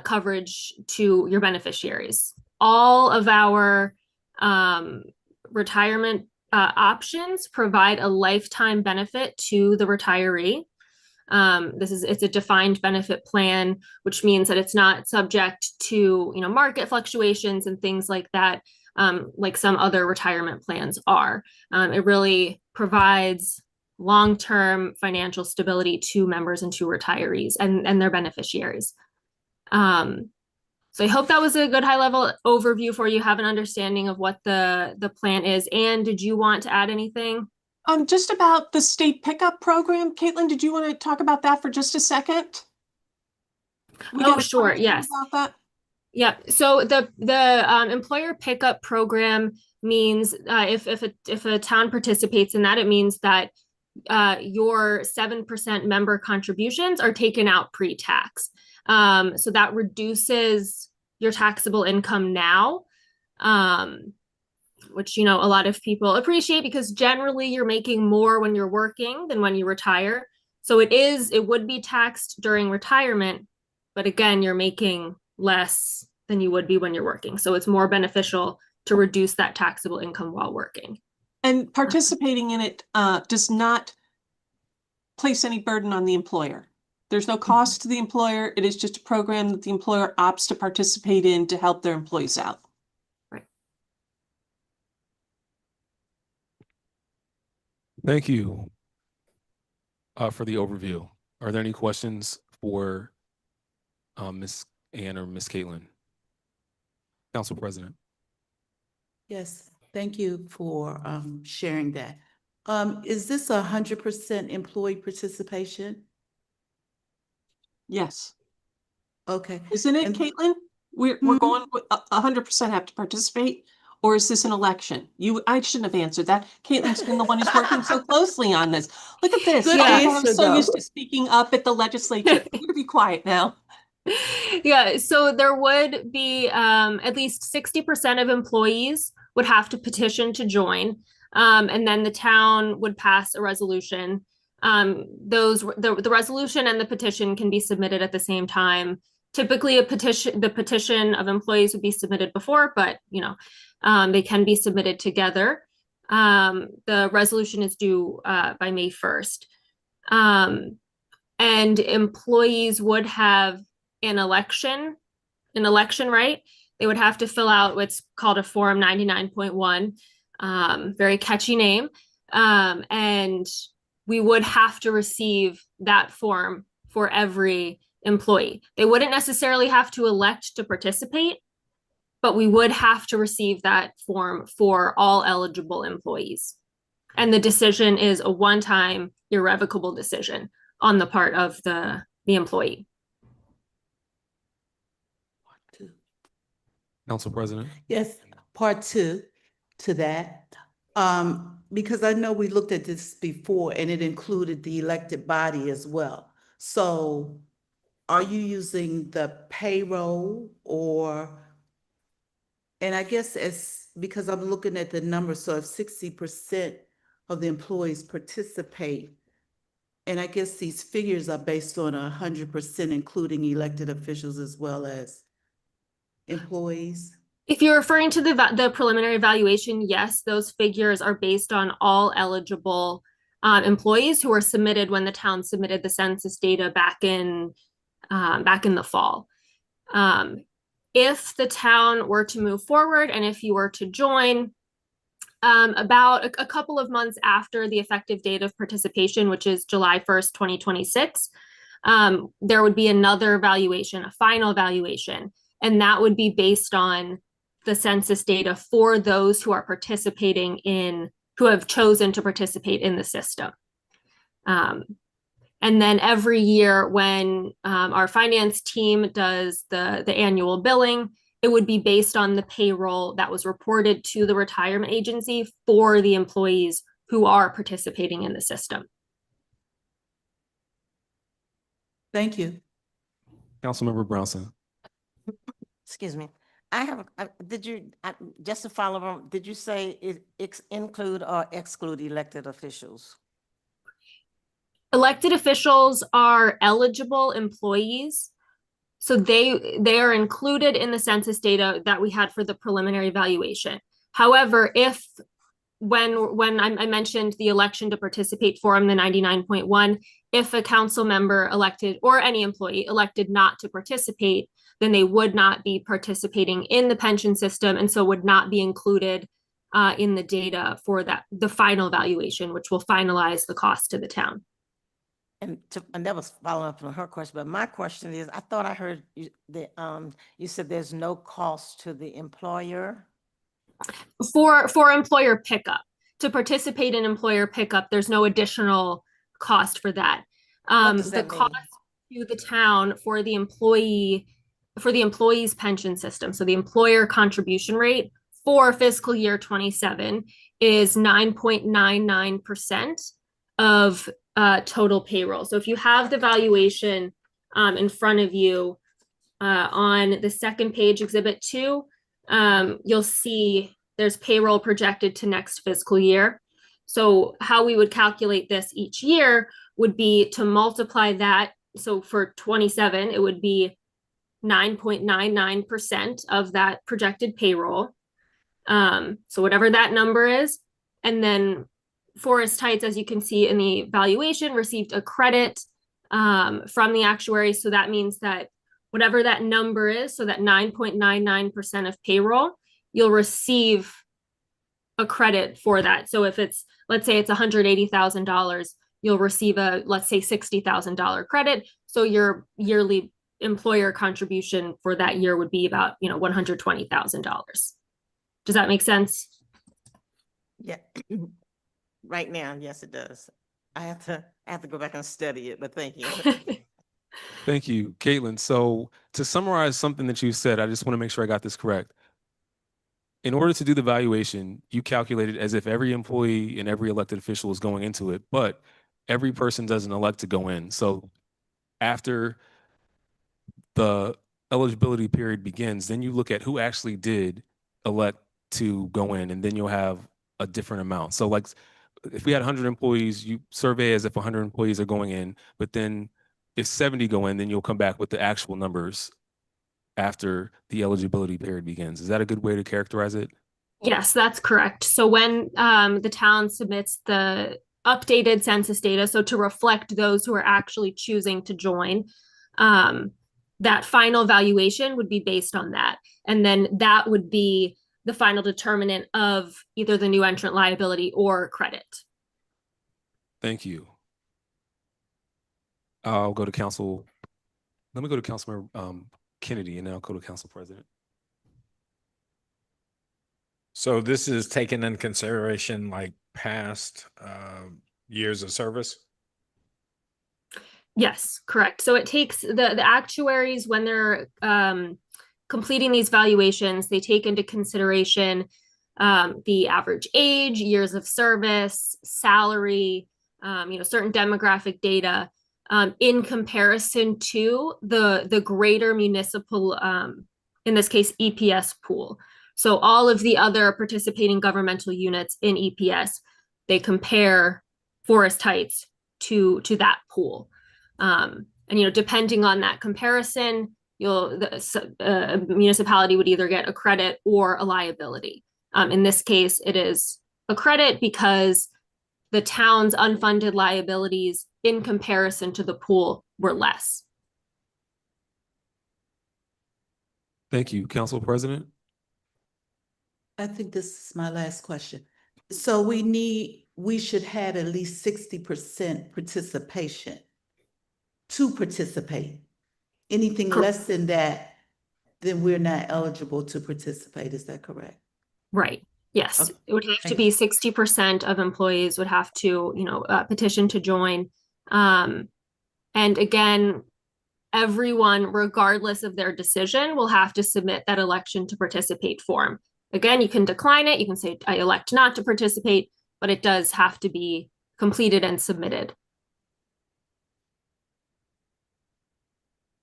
coverage to your beneficiaries. All of our retirement options provide a lifetime benefit to the retiree. It's a defined benefit plan, which means that it's not subject to market fluctuations and things like that, like some other retirement plans are. It really provides long-term financial stability to members and to retirees and their beneficiaries. So I hope that was a good high-level overview for you, have an understanding of what the plan is. Anne, did you want to add anything? Just about the state pickup program. Caitlin, did you want to talk about that for just a second? Oh, sure. Yes. About that? Yeah. So the employer pickup program means if a town participates in that, it means that your 7% member contributions are taken out pre-tax. So that reduces your taxable income now, which, a lot of people appreciate because generally you're making more when you're working than when you retire. So it would be taxed during retirement, but again, you're making less than you would be when you're working. So it's more beneficial to reduce that taxable income while working. And participating in it does not place any burden on the employer. There's no cost to the employer. It is just a program that the employer opts to participate in to help their employees out. Right. Thank you for the overview. Are there any questions for Ms. Ann or Ms. Caitlin? Council President. Yes, thank you for sharing that. Is this 100% employee participation? Yes. Okay. Isn't it, And- Caitlin? We're going with 100% have to participate, or is this an election? I shouldn't have answered that. Caitlin's been the one who's working so closely on this. Look at this. Good I'm answer, so used though. to speaking up at the legislature. I'm going to be quiet now. Yeah, so there would be at least 60% of employees would have to petition to join, and then the town would pass a resolution. The resolution and the petition can be submitted at the same time. Typically, the petition of employees would be submitted before, but they can be submitted together. The resolution is due by May 1st, and employees would have an election right. They would have to fill out what's called a Form 99.1, very catchy name, and we would have to receive that form for every employee. They wouldn't necessarily have to elect to participate, but we would have to receive that form for all eligible employees. And the decision is a one-time irrevocable decision on the part of the employee. Council President. Yes, part two to that. Because I know we looked at this before and it included the elected body as well. So are you using the payroll and I guess because I'm looking at the numbers, so if 60% of the employees participate, and I guess these figures are based on 100%, including elected officials as well as employees? If you're referring to the preliminary evaluation, yes, those figures are based on all eligible employees who were submitted when the town submitted the census data back in the fall. If the town were to move forward and if you were to join, about a couple of months after the effective date of participation, which is July 1st, 2026, there would be another valuation, a final valuation, and that would be based on the census data for those who are participating in, who have chosen to participate in the system. And then every year when our finance team does the annual billing, it would be based on the payroll that was reported to the retirement agency for the employees who are participating in the system. Thank you. Councilmember Brownson. Excuse me. Just to follow on, did you say it include or exclude elected officials? Elected officials are eligible employees. So they are included in the census data that we had for the preliminary valuation. However, when I mentioned the election to participate form, the 99.1, if a council member elected or any employee elected not to participate, then they would not be participating in the pension system and so would not be included in the data for the final valuation, which will finalize the cost to the town. And that was following up on her question, but my question is, I thought I heard you said there's no cost to the employer. For employer pickup, to participate in employer pickup, there's no additional cost for that. The cost to the town for the employee's pension system, so the employer contribution rate for fiscal year 27 is 9.99% of total payroll. So if you have the valuation in front of you on the second page, Exhibit 2, you'll see there's payroll projected to next fiscal year. So how we would calculate this each year would be to multiply that. So for 27, it would be 9.99% of that projected payroll. So whatever that number is, and then Forest Heights, as you can see in the valuation, received a credit from the actuary. So that means that whatever that number is, so that 9.99% of payroll, you'll receive a credit for that. So if it's, let's say it's $180,000, you'll receive a, let's say $60,000 credit. So your yearly employer contribution for that year would be about, $120,000. Does that make sense? Yeah. Right now, yes, it does. I have to go back and study it, but thank you. Thank you, Caitlin. So to summarize something that you said, I just want to make sure I got this correct. In order to do the valuation, you calculated as if every employee and every elected official is going into it, but every person doesn't elect to go in. So after the eligibility period begins, then you look at who actually did elect to go in, and then you'll have a different amount. So like if we had 100 employees, you survey as if 100 employees are going in, but then if 70 go in, then you'll come back with the actual numbers after the eligibility period begins. Is that a good way to characterize it? Yes, that's correct. So when the town submits the updated census data, so to reflect those who are actually choosing to join, that final valuation would be based on that. And then that would be the final determinant of either the new entrant liability or credit. Thank you. I'll go to council. Let me go to Councilmember Kennedy, and then I'll go to Council President. So this is taking into consideration like past years of service? Yes, correct. So it takes the actuaries, when they're completing these valuations, they take into consideration the average age, years of service, salary, certain demographic data in comparison to the greater municipal, in this case, EPS pool. So all of the other participating governmental units in EPS, they compare Forest Heights to that pool. And depending on that comparison, the municipality would either get a credit or a liability. In this case, it is a credit because the town's unfunded liabilities in comparison to the pool were less. Thank you, Council President. I think this is my last question. So we should have at least 60% participation to participate. Anything Cor- less than that, then we're not eligible to participate. Is that correct? Right. Yes, Okay. it would have to Thank be 60% of employees would have to, petition to join. And again, everyone, regardless of their decision, will have to submit that election to participate form. Again, you can decline it. You can say, I elect not to participate, but it does have to be completed and submitted.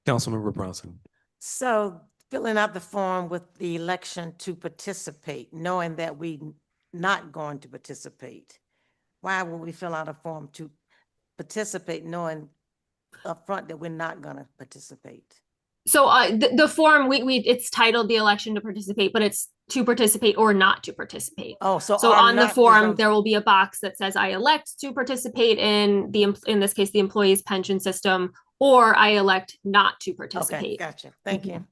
Councilmember Bronson. So filling out the form with the election to participate, knowing that we not going to participate, why would we fill out a form to participate knowing upfront that we're not gonna participate? So the form, it's titled the election to participate, but it's to participate or not to participate. Oh, so. So or on the not is form, on- there will be a box that says I elect to participate in in this case, the employee's pension system, or I elect not to Okay, participate. gotcha. Thank you.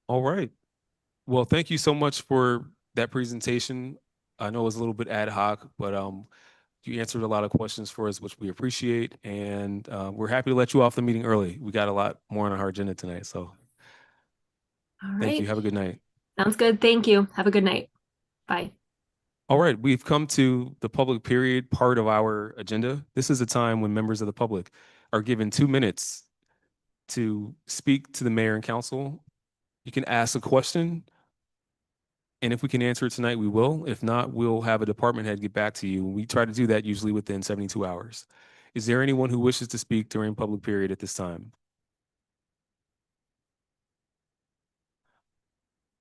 All right. Well, thank you so much for that presentation. I know it was a little bit ad hoc, but you answered a lot of questions for us, which we appreciate. And we're happy to let you off the meeting early. We got a lot more on our agenda tonight. So All thank you. right. Have a good night. Sounds good. Thank you. Have a good night. Bye. All right. We've come to the public period part of our agenda. This is a time when members of the public are given 2 minutes to speak to the mayor and council. You can ask a question, and if we can answer it tonight, we will. If not, we'll have a department head get back to you. We try to do that usually within 72 hours. Is there anyone who wishes to speak during public period at this time?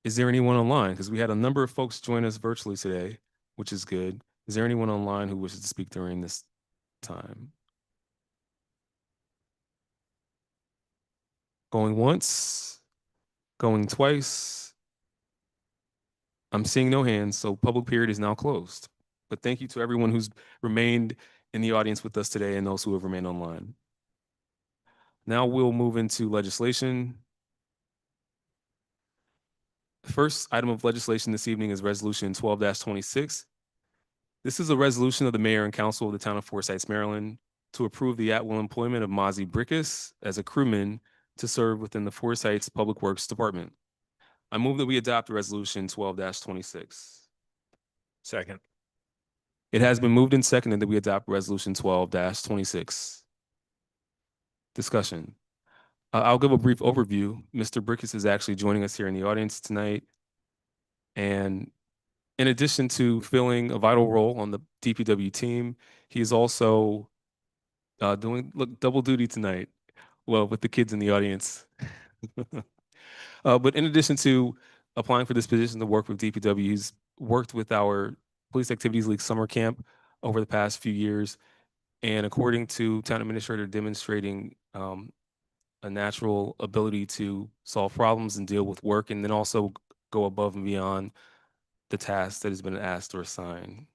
Is there anyone online? Because we had a number of folks join us virtually today, which is good. Is there anyone online who wishes to speak during this time? Going once, going twice. I'm seeing no hands, so public period is now closed. But thank you to everyone who's remained in the audience with us today and those who have remained online. Now we'll move into legislation. The first item of legislation this evening is Resolution 12-26. This is a resolution of the mayor and council of the town of Forest Heights, Maryland, to approve the at-will employment of Mozzie Brickus as a crewman to serve within the Forest Heights Public Works Department. I move that we adopt Resolution 12-26. Second. It has been moved and seconded that we adopt Resolution 12-26. Discussion. I'll give a brief overview. Mr. Brickus is actually joining us here in the audience tonight. And in addition to filling a vital role on the DPW team, he is also doing double duty tonight. Well, with the kids in the audience. But in addition to applying for this position to work with DPW, he's worked with our Police Activities League summer camp over the past few years. And according to town administrator, demonstrating a natural ability to solve problems and deal with work, and then also go above and beyond the task that has been asked or assigned.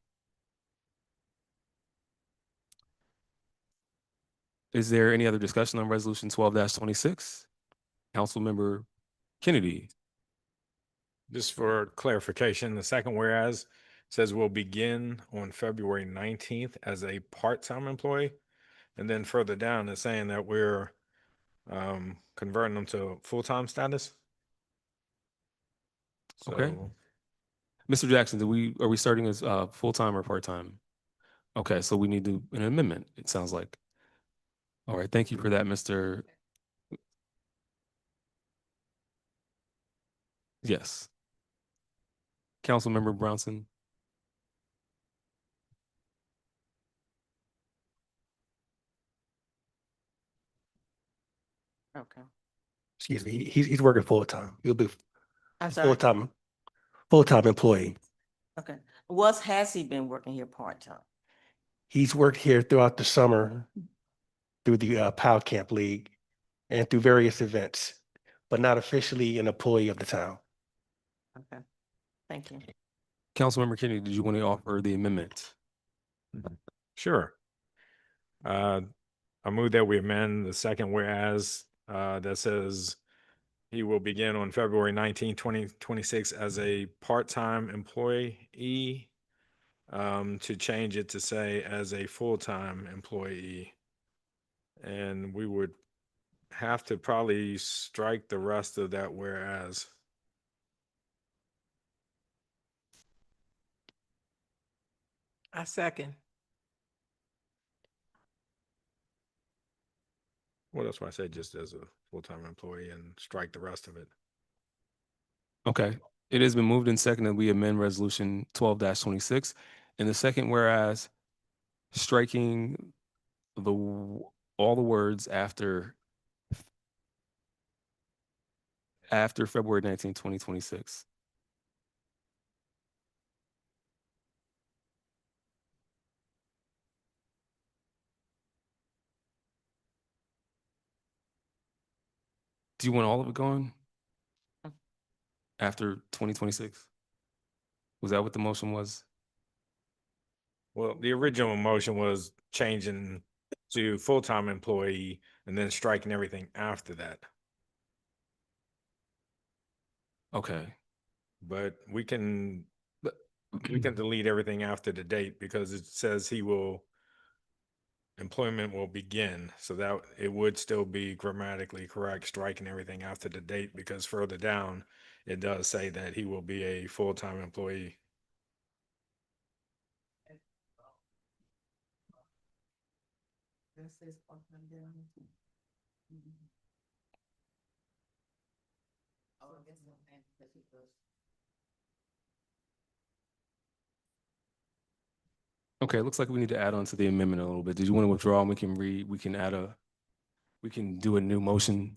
Is there any other discussion on Resolution 12-26? Councilmember Kennedy. Just for clarification, the second whereas says will begin on February 19th as a part-time employee. And then further down, it's saying that we're converting them to full-time status. Okay. So, Mr. Jackson, are we starting as full-time or part-time? Okay, so we need to an amendment, it sounds like. All right, thank you for that, Mr. Yes. Councilmember Bronson. Okay. Excuse me, he's working full-time. He'll be I'm sorry. full-time employee. Okay. Has he been working here part-time? He's worked here throughout the summer through the POW Camp League and through various events, but not officially an employee of the town. Okay. Thank you. Councilmember Kennedy, did you want to offer the amendment? sure. I move that we amend the second whereas that says he will begin on February 19, 2026 as a part-time employee, to change it to say as a full-time employee. And we would have to probably strike the rest of that whereas. I second. Well, that's why I said just as a full-time employee and strike the rest of it. Okay, it has been moved and seconded. We amend resolution 12-26. In the second whereas, striking all the words after February 19, 2026. Do you want all of it gone? After 2026? Was that what the motion was? Well, the original motion was changing to full-time employee and then striking everything after that. Okay. But we can delete everything after the date because it says employment will begin. So that it would still be grammatically correct, striking everything after the date, because further down, it does say that he will be a full-time employee. Okay, it looks like we need to add on to the amendment a little bit. Did you want to withdraw and we can do a new motion?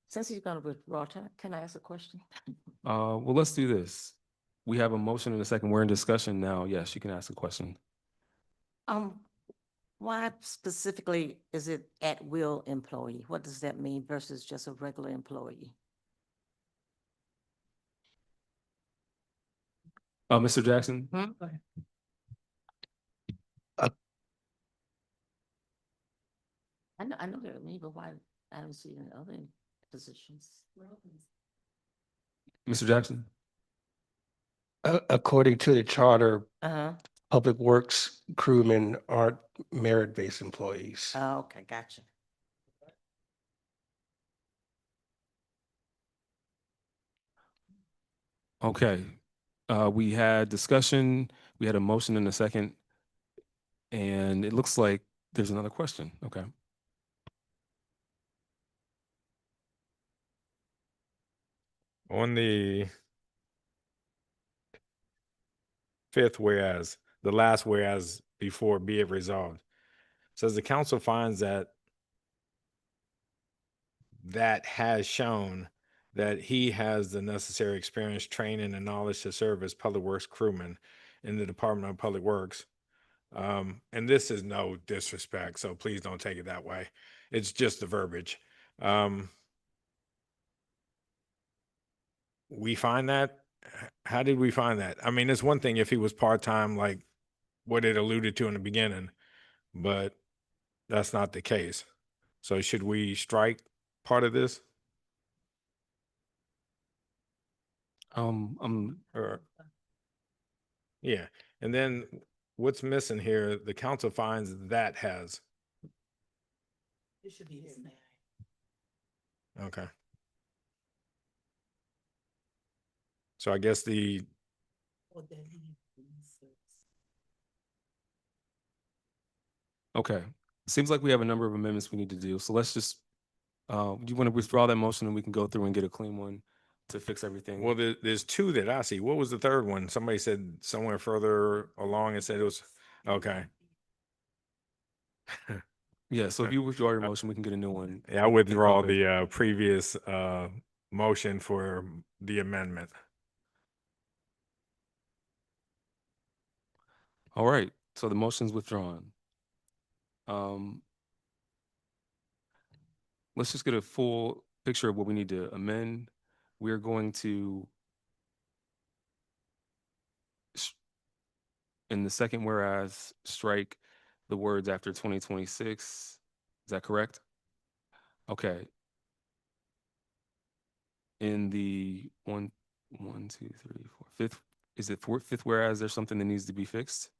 Since he's gonna withdraw, can I ask a question? Well, let's do this. We have a motion and a second. We're in discussion now. Yes, you can ask a question. Why specifically is it at-will employee? What does that mean versus just a regular employee? Mr. Jackson? Go ahead. I know there are me, but why I don't see it in other positions? Mr. Jackson? According to the charter, Uh-huh. public works crewmen aren't merit-based employees. Oh, okay, gotcha. Okay. We had discussion, we had a motion and a second, and it looks like there's another question. Okay. On the fifth whereas, the last whereas before be it resolved, says the council finds that has shown that he has the necessary experience, training, and knowledge to serve as public works crewman in the Department of Public Works. And this is no disrespect, so please don't take it that way. It's just the verbiage. We find that. How did we find that? I mean, it's one thing if he was part-time, like what it alluded to in the beginning, but that's not the case. So should we strike part of this? Or yeah, and then what's missing here? The council finds that has. It should be his name. Okay. So I guess Okay. Seems like we have a number of amendments we need to do. So let's just, do you want to withdraw that motion and we can go through and get a clean one to fix everything? well, there's two that I see. What was the third one? Somebody said somewhere further along and said it was, okay. Yeah, so if you withdraw your motion, we can get a new one. Yeah, I withdraw Okay. the previous motion for the amendment. All right, so the motion's withdrawn. Let's just get a full picture of what we need to amend. We're going to, in the second whereas, strike the words after 2026. Is that correct? Okay. in the one, two, three, four, fifth, is it fifth whereas there's something that needs to be fixed?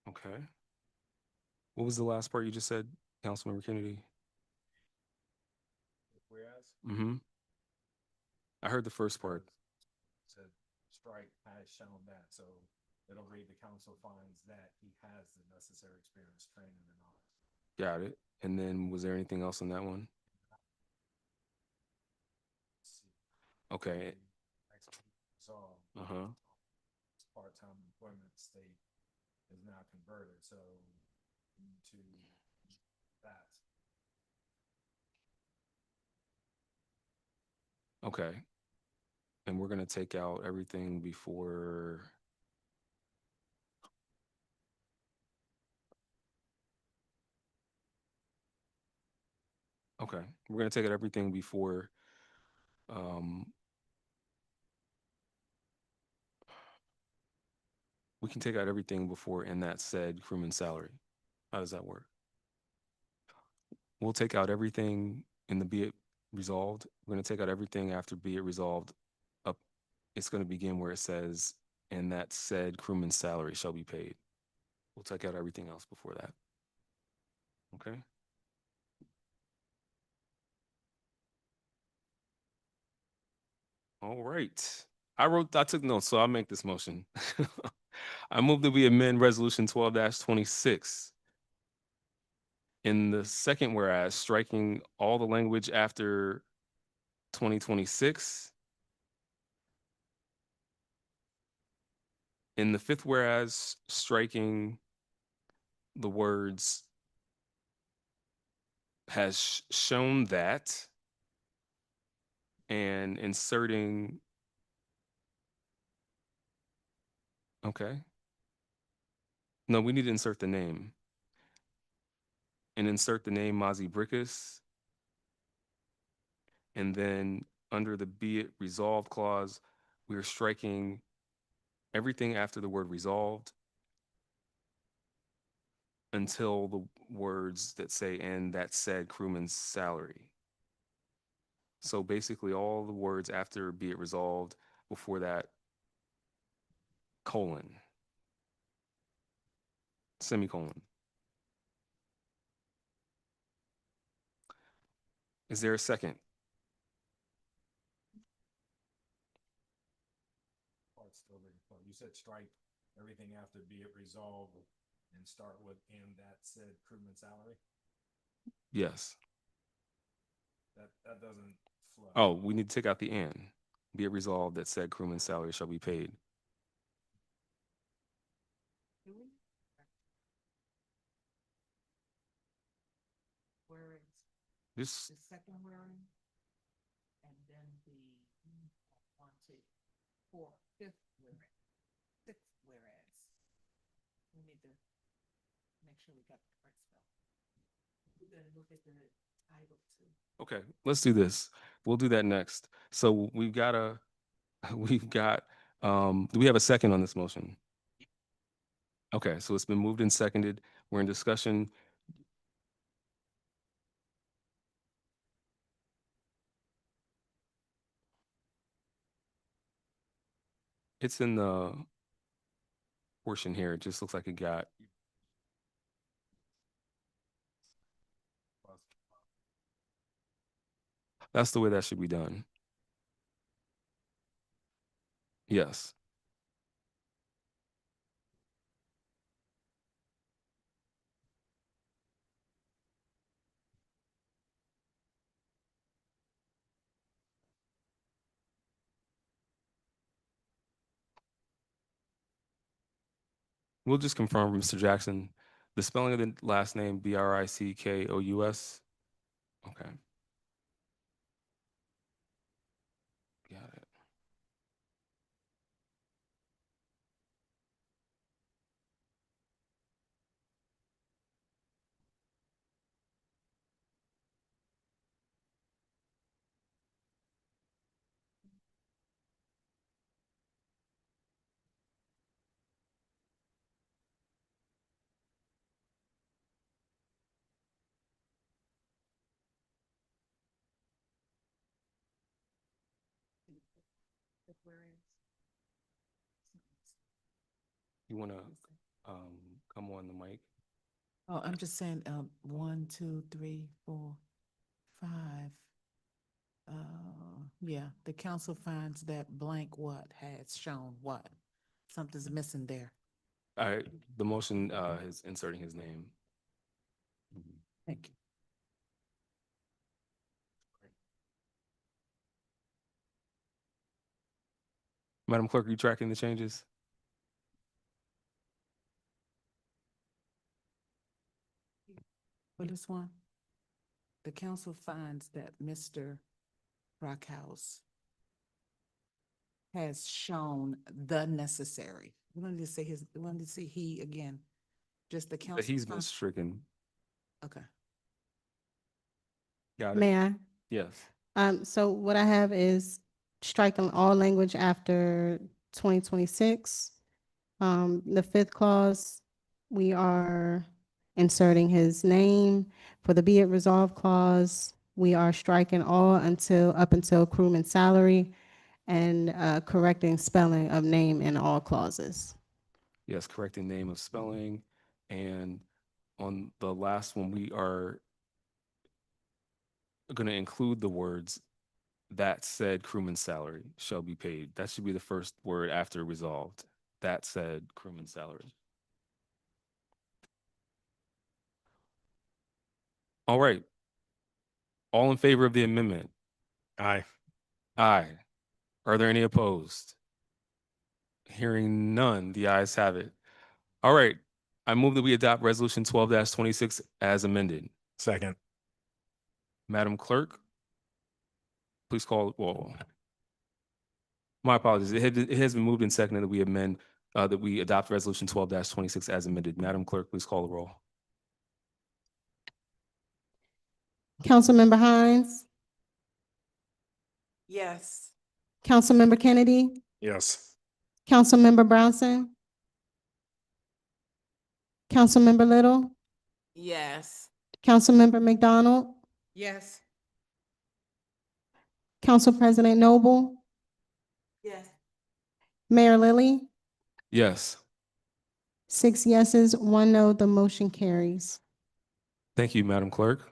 Okay. What was the last part you just said, Councilmember Kennedy? Whereas Mm-hmm. I heard the first part. said strike has shown that, so it'll read the council finds that he has the necessary experience, training, and knowledge. Got it. And then was there anything else on that one? Okay. So Uh-huh. part-time employment state is now converted, so to that. Okay. And we're gonna take out everything before. Okay, we're gonna take out everything before, we can take out everything before in that said crewman salary. How does that work? We'll take out everything in the be it resolved. We're gonna take out everything after be it resolved up. It's gonna begin where it says, and that said crewman salary shall be paid. We'll take out everything else before that. Okay? All right. I took notes, so I'll make this motion. I move that we amend resolution 12-26. In the second whereas, striking all the language after 2026. In the fifth whereas, striking the words has shown that and inserting, okay. No, we need to insert the name. And insert the name Mazi Brickus. And then under the be it resolved clause, we are striking everything after the word resolved until the words that say, and that said crewman's salary. So basically all the words after be it resolved, before that, colon, semicolon. Is there a second? You said strike everything after be it resolved and start with and that said crewman salary? Yes. That doesn't flow. Oh, we need to take out the and. Be it resolved that said crewman's salary shall be paid. Where This, the second wherein, and then the one, two, four, fifth wherein, sixth whereas. We need to make sure we got the correct spell. We're gonna look at the title too. okay, let's do this. We'll do that next. So we've got, do we have a second on this motion? Okay, so it's been moved and seconded. We're in discussion. It's in the portion here. It just looks like it got. That's the way that should be done. Yes. We'll just confirm, Mr. Jackson, the spelling of the last name, Brickous. Okay. Got it. You want to come on the mic? Oh, I'm just saying, 1, 2, 3, 4, 5. Yeah, the council finds that blank what has shown what? Something's missing there. All right, the motion is inserting his name. Thank you. Madam Clerk, are you tracking the changes? For this one, the council finds that Mr. Brockhouse has shown the necessary. We don't need to say we don't need to say he again, just the That council. he's been stricken. Okay. Got it? May I? Yes. So what I have is striking all language after 2026. The fifth clause, we are inserting his name. For the be it resolved clause, we are striking all up until crewman salary and correcting spelling of name in all clauses. Yes, correcting name of spelling. And on the last one, we are going to include the words that said crewman salary shall be paid. That should be the first word after resolved. That said crewman salary. All right. All in favor of the amendment? Aye. Aye. Are there any opposed? Hearing none, the ayes have it. All right. I move that we adopt resolution 12-26 as amended. Second. Madam Clerk, please call, well, my apologies. It has been moved and seconded that we amend, that we adopt resolution 12-26 as amended. Madam Clerk, please call the roll. Councilmember Hines, Yes. Councilmember Kennedy, Yes. Councilmember Brownson, Councilmember Little, Yes. Councilmember McDonald, Yes. Council President Noble, Yes. Mayor Lily, Yes. 6 yeses, 1 no, the motion carries. Thank you, Madam Clerk.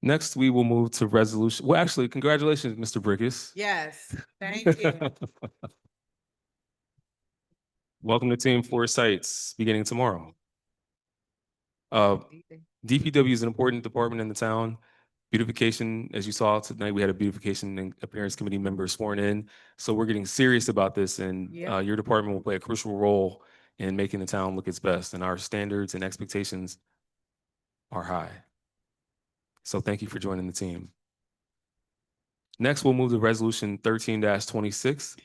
Next, we will move to resolution. Well, actually, congratulations, Mr. Brickous. Yes. Thank you. Welcome to Team Forest Heights, beginning tomorrow. DPW is an important department in the town. Beautification, as you saw tonight, we had a beautification and appearance committee member sworn in. So we're getting serious about this, and Yeah. your department will play a crucial role in making the town look its best. And our standards and expectations are high. So thank you for joining the team. Next, we'll move to resolution 13-26.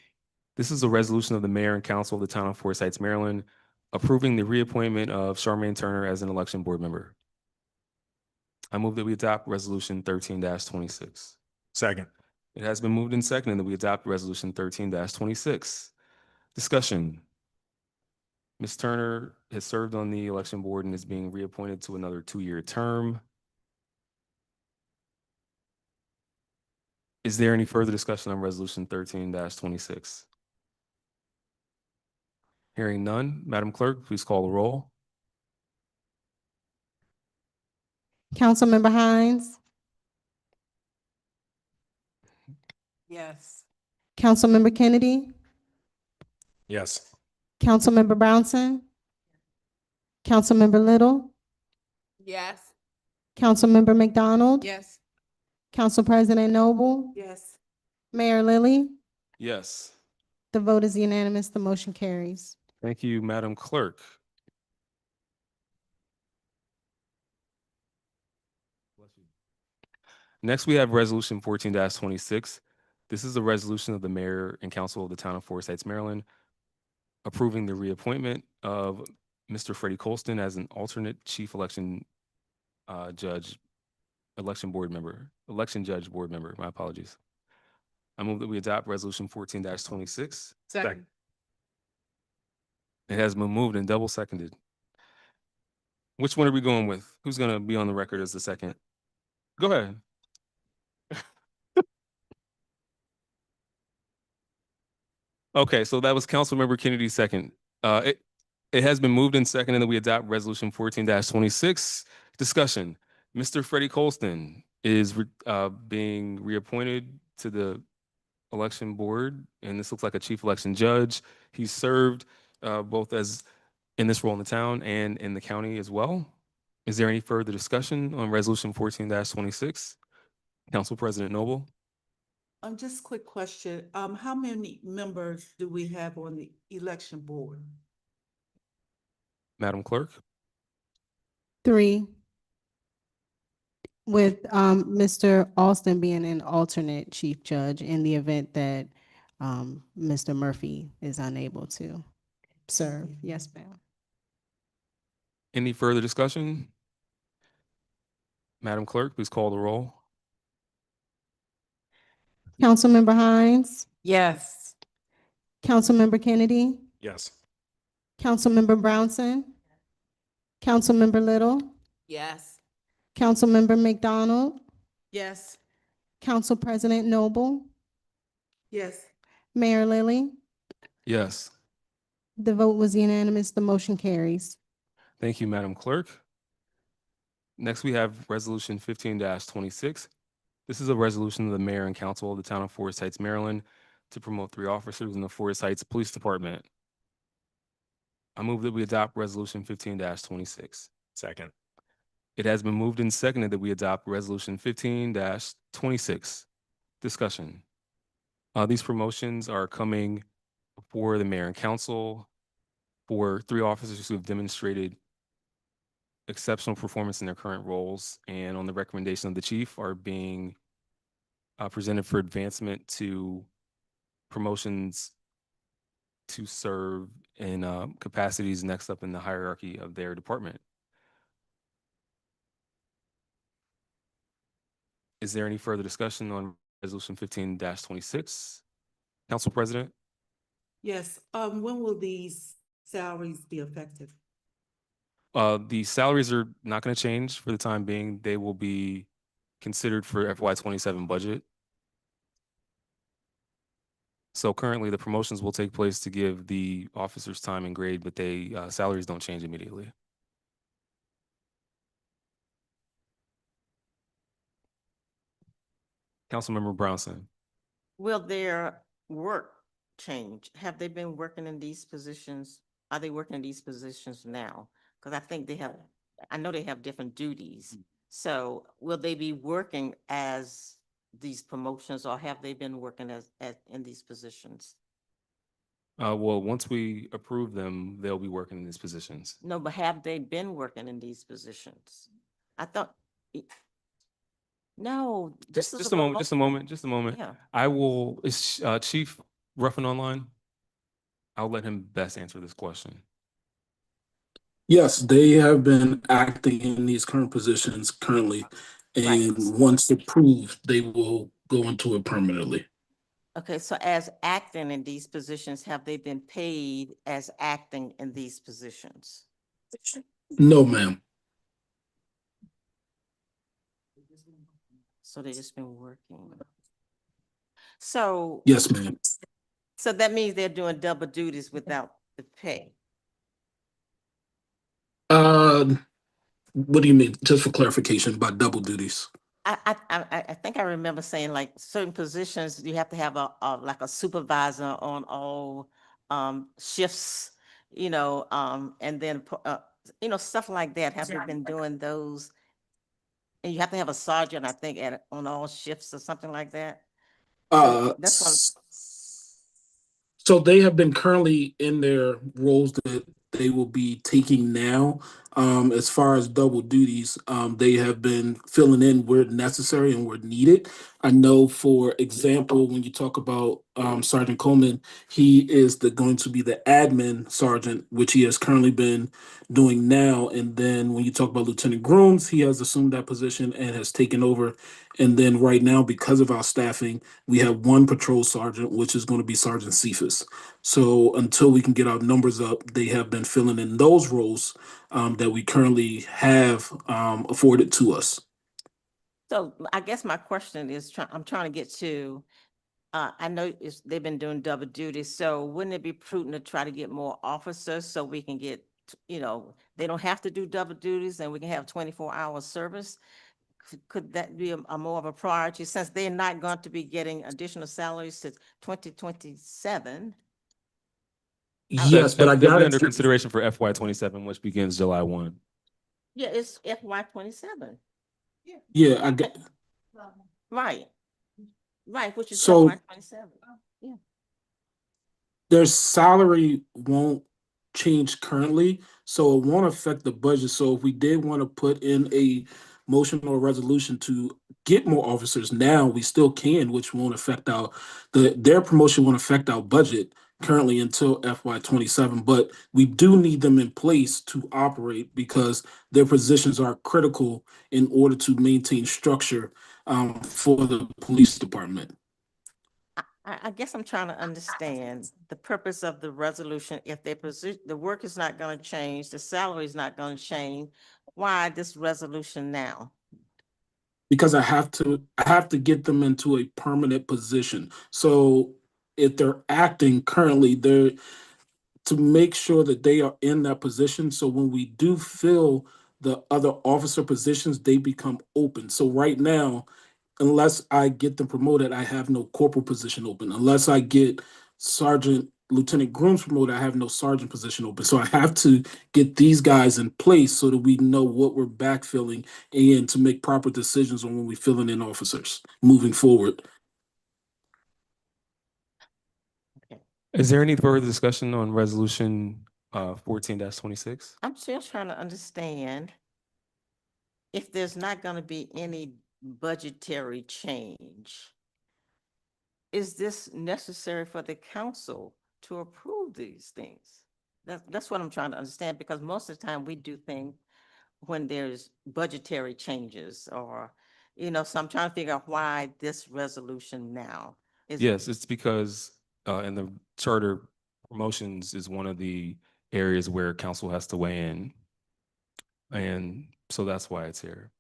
This is a resolution of the mayor and council of the town of Forest Heights, Maryland, approving the reappointment of Charmaine Turner as an election board member. I move that we adopt resolution 13-26. Second. It has been moved and seconded that we adopt resolution 13-26. Discussion. Ms. Turner has served on the election board and is being reappointed to another 2-year term. Is there any further discussion on resolution 13-26? Hearing none, Madam Clerk, please call the roll. Councilmember Hines, Yes. Councilmember Kennedy, Yes. Councilmember Brownson, Councilmember Little, Yes. Councilmember McDonald, Yes. Council President Noble, Yes. Mayor Lily, Yes. The vote is unanimous. The motion carries. Thank you, Madam Clerk. Next, we have Resolution 14-26. This is a resolution of the mayor and council of the town of Forest Heights, Maryland, approving the reappointment of Mr. Freddie Colston as an alternate chief election judge, election judge board member. My apologies. I move that we adopt Resolution 14-26. Second. It has been moved and double seconded. Which one are we going with? Who's going to be on the record as the second? Go ahead. Okay, so that was Councilmember Kennedy's second. It has been moved and seconded that we adopt Resolution 14-26. Discussion. Mr. Freddie Colston is being reappointed to the election board, and this looks like a chief election judge. He's served both as in this role in the town and in the county as well. Is there any further discussion on Resolution 14-26? Council President Noble? Just a quick question. How many members do we have on the election board? Madam Clerk? 3. With Mr. Alston being an alternate chief judge in the event that Mr. Murphy is unable to serve. Yes, ma'am. Any further discussion? Madam Clerk, please call the roll. Councilmember Hines, Yes. Councilmember Kennedy, Yes. Councilmember Brownson, Councilmember Little, Yes. Councilmember McDonald, Yes. Council President Noble, Yes. Mayor Lilly. Yes. The vote was unanimous. The motion carries. Thank you, Madam Clerk. Next, we have Resolution 15-26. This is a resolution of the mayor and council of the town of Forest Heights, Maryland, to promote 3 officers in the Forest Heights Police Department. I move that we adopt Resolution 15-26. Second. It has been moved and seconded that we adopt Resolution 15-26. Discussion. These promotions are coming before the mayor and council for 3 officers who have demonstrated exceptional performance in their current roles and on the recommendation of the chief are being presented for advancement to promotions to serve in capacities next up in the hierarchy of their department. Is there any further discussion on Resolution 15-26? Council President? Yes. When will these salaries be effective? The salaries are not going to change for the time being. They will be considered for FY27 budget. So currently the promotions will take place to give the officers time and grade, but they salaries don't change immediately. Councilmember Brownson. Will their work change? Have they been working in these positions? Are they working in these positions now? Because I think I know they have different duties. So will they be working as these promotions, or have they been working as in these positions? Well, once we approve them, they'll be working in these positions. No, but have they been working in these positions? I thought, no, this is Just a moment. Yeah. I will, is Chief Ruffin online? I'll let him best answer this question. Yes, they have been acting in these current positions currently. And once approved, they will go into it permanently. Okay, so as acting in these positions, have they been paid as acting in these positions? No, ma'am. So they just been working. So. Yes, ma'am. So that means they're doing double duties without the pay. What do you mean? Just for clarification, by double duties? I think I remember saying like certain positions, you have to have like a supervisor on all shifts, and then stuff like that. Have they been doing those? And you have to have a sergeant, I think, on all shifts or something like that. So that's So they have been currently in their roles that they will be taking now. As far as double duties, they have been filling in where necessary and where needed. I know, for example, when you talk about Sergeant Coleman, he is going to be the admin sergeant, which he has currently been doing now. And then when you talk about Lieutenant Grooms, he has assumed that position and has taken over. And then right now, because of our staffing, we have one patrol sergeant, which is going to be Sergeant Cephas. So until we can get our numbers up, they have been filling in those roles that we currently have afforded to us. So I guess my question is, I'm trying to get to, I know they've been doing double duty, so wouldn't it be prudent to try to get more officers so we can get, they don't have to do double duties and we can have 24-hour service? Could that be a more of a priority, since they're not going to be getting additional salaries to 2027? Yes, but I They'll got be it. under consideration for FY 27, which begins July 1. Yeah, it's FY 27. Yeah, I got. Right. Right, which is So- FY 27. Yeah. Their salary won't change currently, so it won't affect the budget. So if we did want to put in a motion or resolution to get more officers now, we still can, which won't affect their promotion won't affect our budget currently until FY 27. But we do need them in place to operate because their positions are critical in order to maintain structure for the police department. I guess I'm trying to understand the purpose of the resolution. If their position, the work is not going to change, the salary is not going to change, why this resolution now? Because I have to get them into a permanent position. So if they're acting currently, they're to make sure that they are in that position. So when we do fill the other officer positions, they become open. So right now, unless I get them promoted, I have no corporal position open. Unless I get Lieutenant Grooms promoted, I have no sergeant position open. So I have to get these guys in place so that we know what we're backfilling and to make proper decisions on when we're filling in officers moving forward. Is there any further discussion on resolution 14-26? I'm still trying to understand if there's not going to be any budgetary change. Is this necessary for the council to approve these things? That's what I'm trying to understand, because most of the time we do things when there's budgetary changes or, so I'm trying to figure out why this resolution now. Yes, it's because in the charter, promotions is one of the areas where council has to weigh in. And so that's why it's here.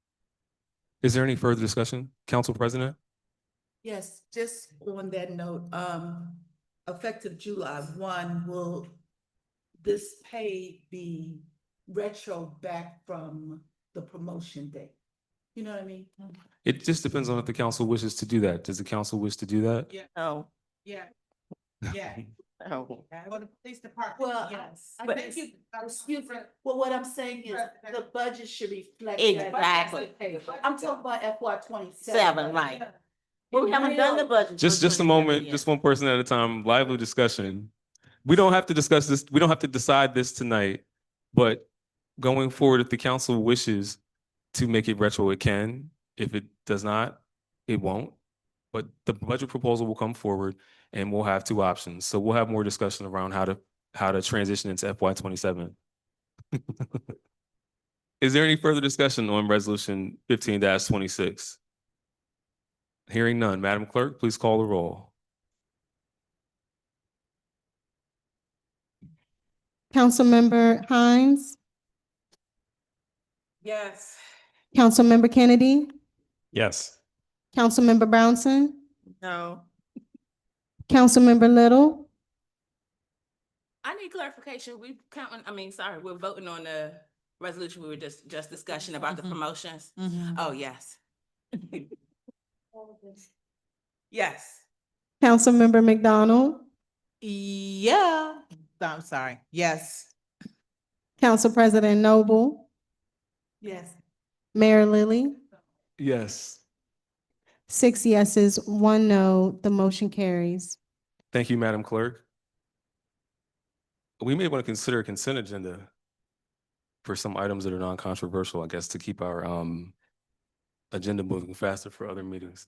Is there any further discussion, Council President? Yes, just on that note, effective July 1, will this pay be retro back from the promotion date? You know what I mean? It just depends on if the council wishes to do that. Does the council wish to do that? Yeah. Oh, Yeah. Yeah. oh. For the police department, Well, yes. I But think you- excuse me, well, what I'm saying is the budget should reflect. that. Exactly. I'm talking about FY 27. Seven, right. Well, we haven't done the budget. Just a 27 moment, yet. just one person at a time, lively discussion. We don't have to discuss this, we don't have to decide this tonight, but going forward, if the council wishes to make it retro, it can. If it does not, it won't. But the budget proposal will come forward and we'll have two options. So we'll have more discussion around how to transition into FY 27. Is there any further discussion on resolution 15-26? Hearing none, Madam Clerk, please call the roll. Councilmember Hines, Yes. Councilmember Kennedy, Yes. Councilmember Brownson, No. Councilmember Little, I need clarification. We're voting on the resolution we were just discussing about the promotions. Oh, yes. Yes. Councilmember McDonald, Yeah, I'm sorry. Yes. Council President Noble, Yes. Mayor Lilly, Yes. 6 yeses, 1 no, the motion carries. Thank you, Madam Clerk. we may want to consider a consent agenda for some items that are non-controversial, I guess, to keep our agenda moving faster for other meetings.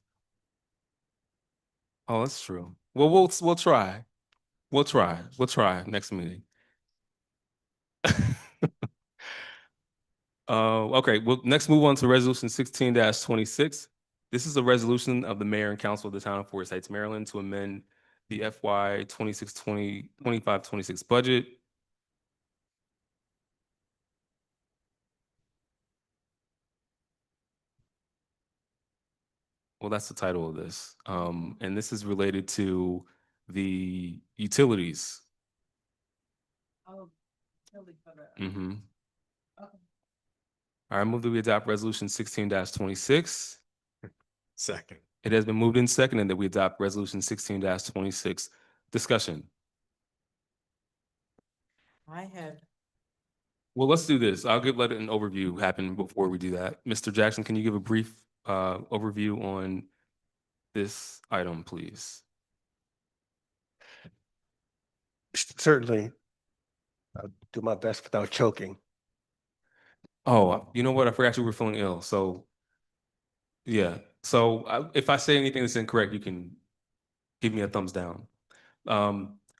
Oh, that's true. Well, we'll try. We'll try next meeting. Okay, we'll next move on to resolution 16-26. This is a resolution of the mayor and council of the town of Forest Heights, Maryland, to amend the FY 25-26 budget. Well, that's the title of this. And this is related to the utilities. Oh, Mm-hmm. All right, move that we adopt resolution 16-26. Second. It has been moved and seconded that we adopt resolution 16-26. Discussion. I have, Well, let's do this. Let an overview happen before we do that. Mr. Jackson, can you give a brief overview on this item, please? Certainly. I'll do my best without choking. Oh, you know what? I forgot you were feeling ill. So, yeah. So if I say anything that's incorrect, you can give me a thumbs down.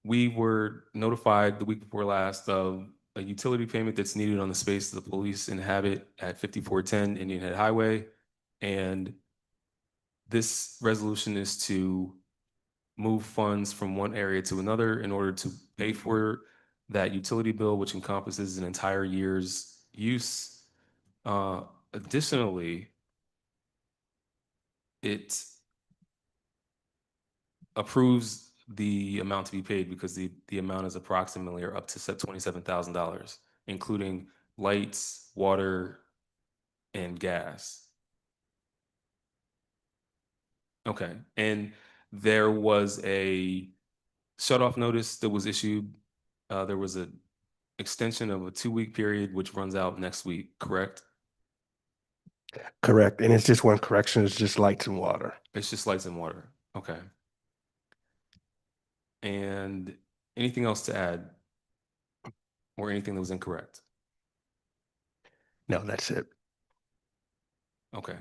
We were notified the week before last of a utility payment that's needed on the space the police inhabit at 5410 Indian Head Highway. And this resolution is to move funds from one area to another in order to pay for that utility bill, which encompasses an entire year's use. Additionally, it approves the amount to be paid because the amount is approximately or up to $27,000, including lights, water, and gas. Okay, and there was a shut-off notice that was issued. There was an extension of a 2-week period, which runs out next week, correct? Correct. And it's just one correction. It's just lights and water. It's just lights and water. Okay. And anything else to add? Or anything that was incorrect? No, that's it. Okay.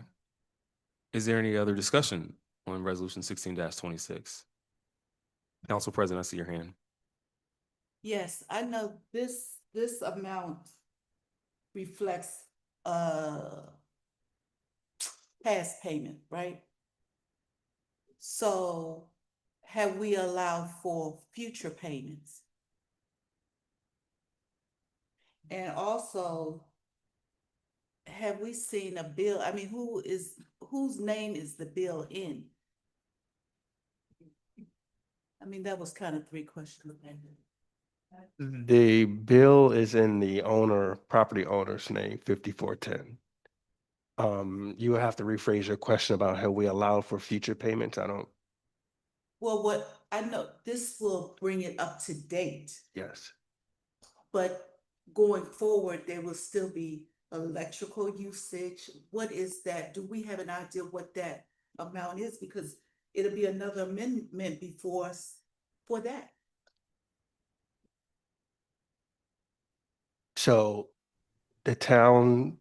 Is there any other discussion on resolution 16-26? Council President, I see your hand. yes, I know this amount reflects past payment, right? So have we allowed for future payments? And also, have we seen a bill? I mean, whose name is the bill in? I mean, that was kind of 3 questions. The bill is in the property owner's name, 5410. You will have to rephrase your question about have we allowed for future payments? Well, what I know, this will bring it up to date, Yes. but going forward, there will still be electrical usage. What is that? Do we have an idea what that amount is? Because it'll be another amendment before us for that. So the town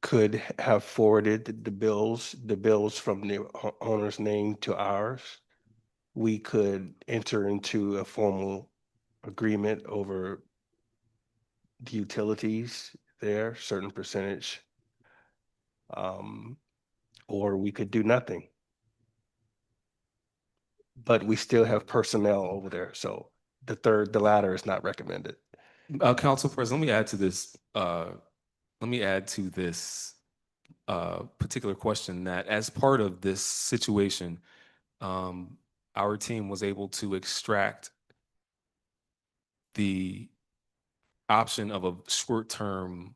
could have forwarded the bills from the owner's name to ours. We could enter into a formal agreement over the utilities there, certain percentage. Or we could do nothing. But we still have personnel over there. So the latter is not recommended. Council President, let me add to this. Particular question that as part of this situation, our team was able to extract the option of a short-term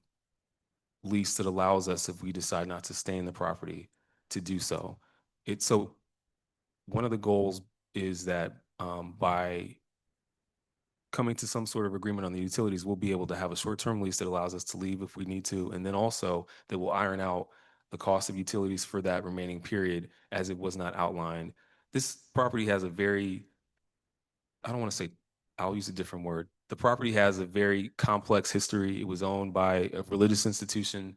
lease that allows us, if we decide not to stay in the property, to do so. So one of the goals is that by coming to some sort of agreement on the utilities, we'll be able to have a short-term lease that allows us to leave if we need to, and then also that will iron out the cost of utilities for that remaining period as it was not outlined. This property has a very, I don't want to say, I'll use a different word. The property has a very complex history. It was owned by a religious institution.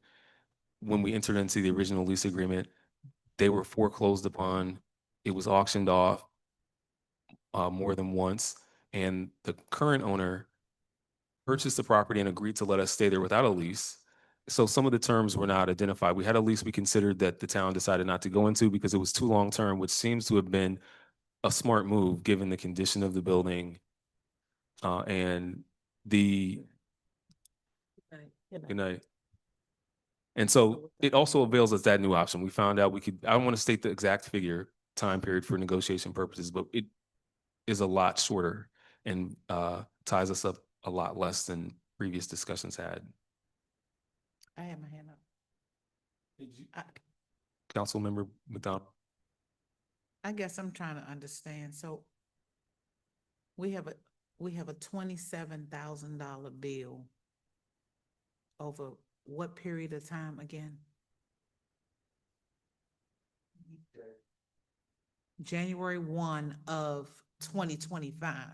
When we entered into the original lease agreement, they were foreclosed upon. It was auctioned off more than once. And the current owner purchased the property and agreed to let us stay there without a lease. So some of the terms were not identified. We had a lease we considered that the town decided not to go into because it was too long-term, which seems to have been a smart move, given the condition of the building. And the, good night. And so it also avails us that new option. We found out we could, I don't want to state the exact figure, time period for negotiation purposes, but it is a lot shorter and ties us up a lot less than previous discussions had. I have my hand up. Councilmember McDonald. I guess I'm trying to understand. So we have a $27,000 bill over what period of time again? January 1 of 2025.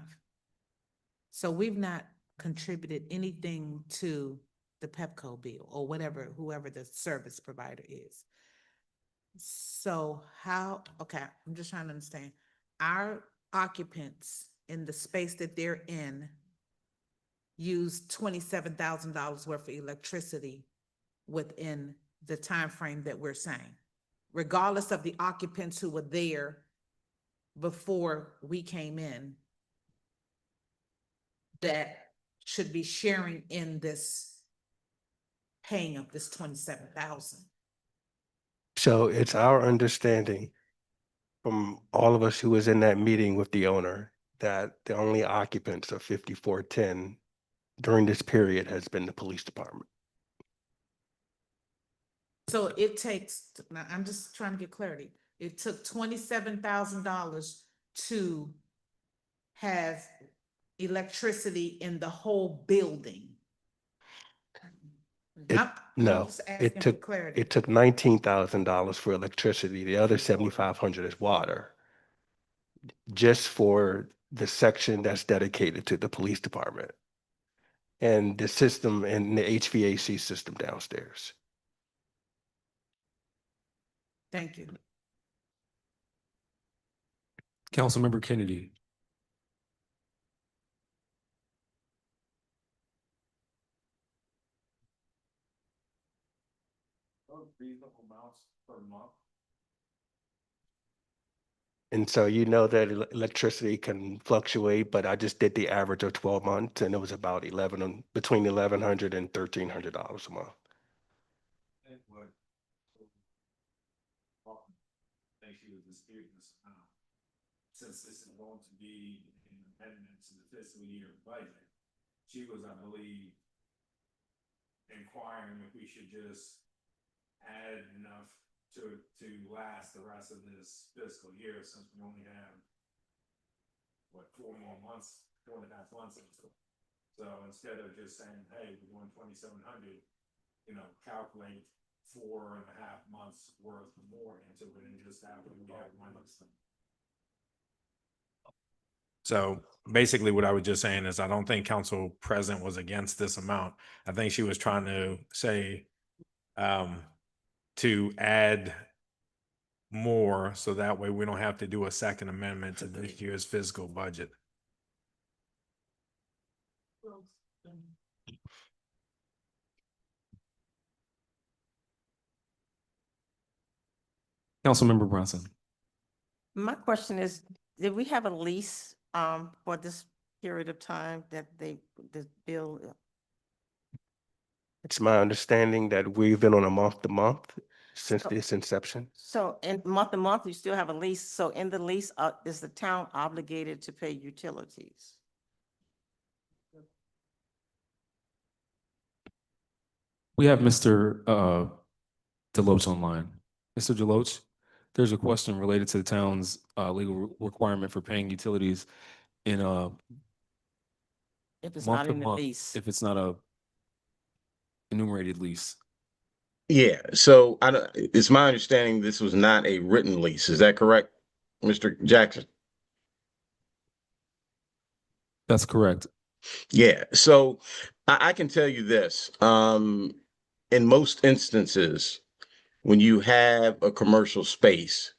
So we've not contributed anything to the Pepco bill or whatever, whoever the service provider is. So how, okay, I'm just trying to understand. Our occupants in the space that they're in use $27,000 worth of electricity within the time frame that we're saying, regardless of the occupants who were there before we came in, that should be sharing in this paying of this 27,000. So it's our understanding from all of us who was in that meeting with the owner that the only occupants of 5410 during this period has been the police department. So it takes, now I'm just trying to get clarity. It took $27,000 to have electricity in the whole building. I'm No, just asking for clarity. it took $19,000 for electricity. The other 7,500 is water. Just for the section that's dedicated to the police department and the system and the HVAC system downstairs. Thank you. Councilmember Kennedy. Reasonable amounts per month. And so you know that electricity can fluctuate, but I just did the average of 12 months and it was about between $1,100 and $1,300 a month. And what? Think she was disputing this amount. Since this is going to be an amendment to the fiscal year budget, she was, I believe, inquiring if we should just add enough to last the rest of this fiscal year, since we only have what, 4 more months, 4.5 months until. So instead of just saying, hey, we're going 2,700, calculate 4.5 months worth more into it and just have we have 1 month. So basically what I was just saying is I don't think Council President was against this amount. I think she was trying to say to add more so that way we don't have to do a second amendment to this year's fiscal budget. Councilmember Brunson. My question is, did we have a lease for this period of time that this bill? It's my understanding that we've been on a month to month since its inception. So in month to month, you still have a lease. So in the lease, is the town obligated to pay utilities? We have Mr. Deloach online. Mr. Deloach, there's a question related to the town's legal requirement for paying utilities in a If it's not month to in the month, lease. if it's not a enumerated lease. Yeah, so it's my understanding this was not a written lease. Is that correct, Mr. Jackson? That's correct. Yeah, so I can tell you this, in most instances, when you have a commercial space,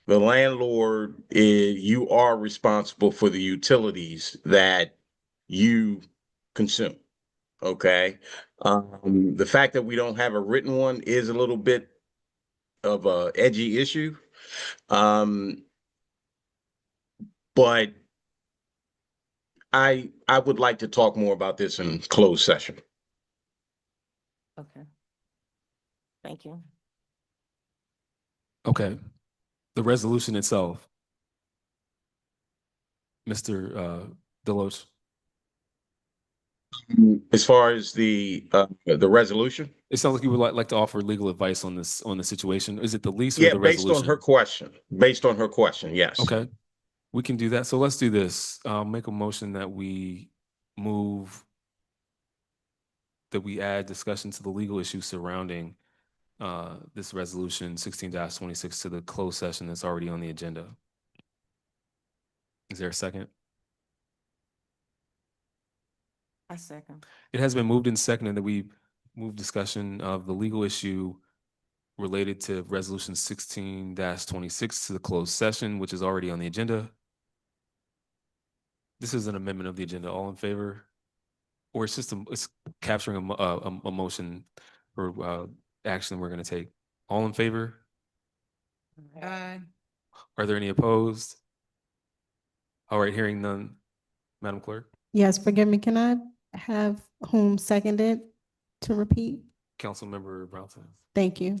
the landlord you are responsible for the utilities that you consume. Okay. The fact that we don't have a written one is a little bit of a edgy issue. Um, but I would like to talk more about this in closed session. Okay. Thank you. Okay. The resolution itself. Mr. Deloche. As far as the resolution? It sounds like you would like to offer legal advice on the situation. Is it the lease or Yeah, the based on resolution? her question. Based on her question, yes. Okay, we can do that. So let's do this. Make a motion that we add discussion to the legal issues surrounding this resolution 16-26 to the closed session that's already on the agenda. Is there a second? I second. It has been moved and seconded that we move discussion of the legal issue related to resolution 16-26 to the closed session, which is already on the agenda. This is an amendment of the agenda. All in favor? Or it's just it's capturing a motion or action we're going to take. All in favor? Aye. Are there any opposed? All right, hearing none. Madam Clerk? Yes, forgive me. Can I have whom seconded to repeat? Councilmember Brownson. Thank you.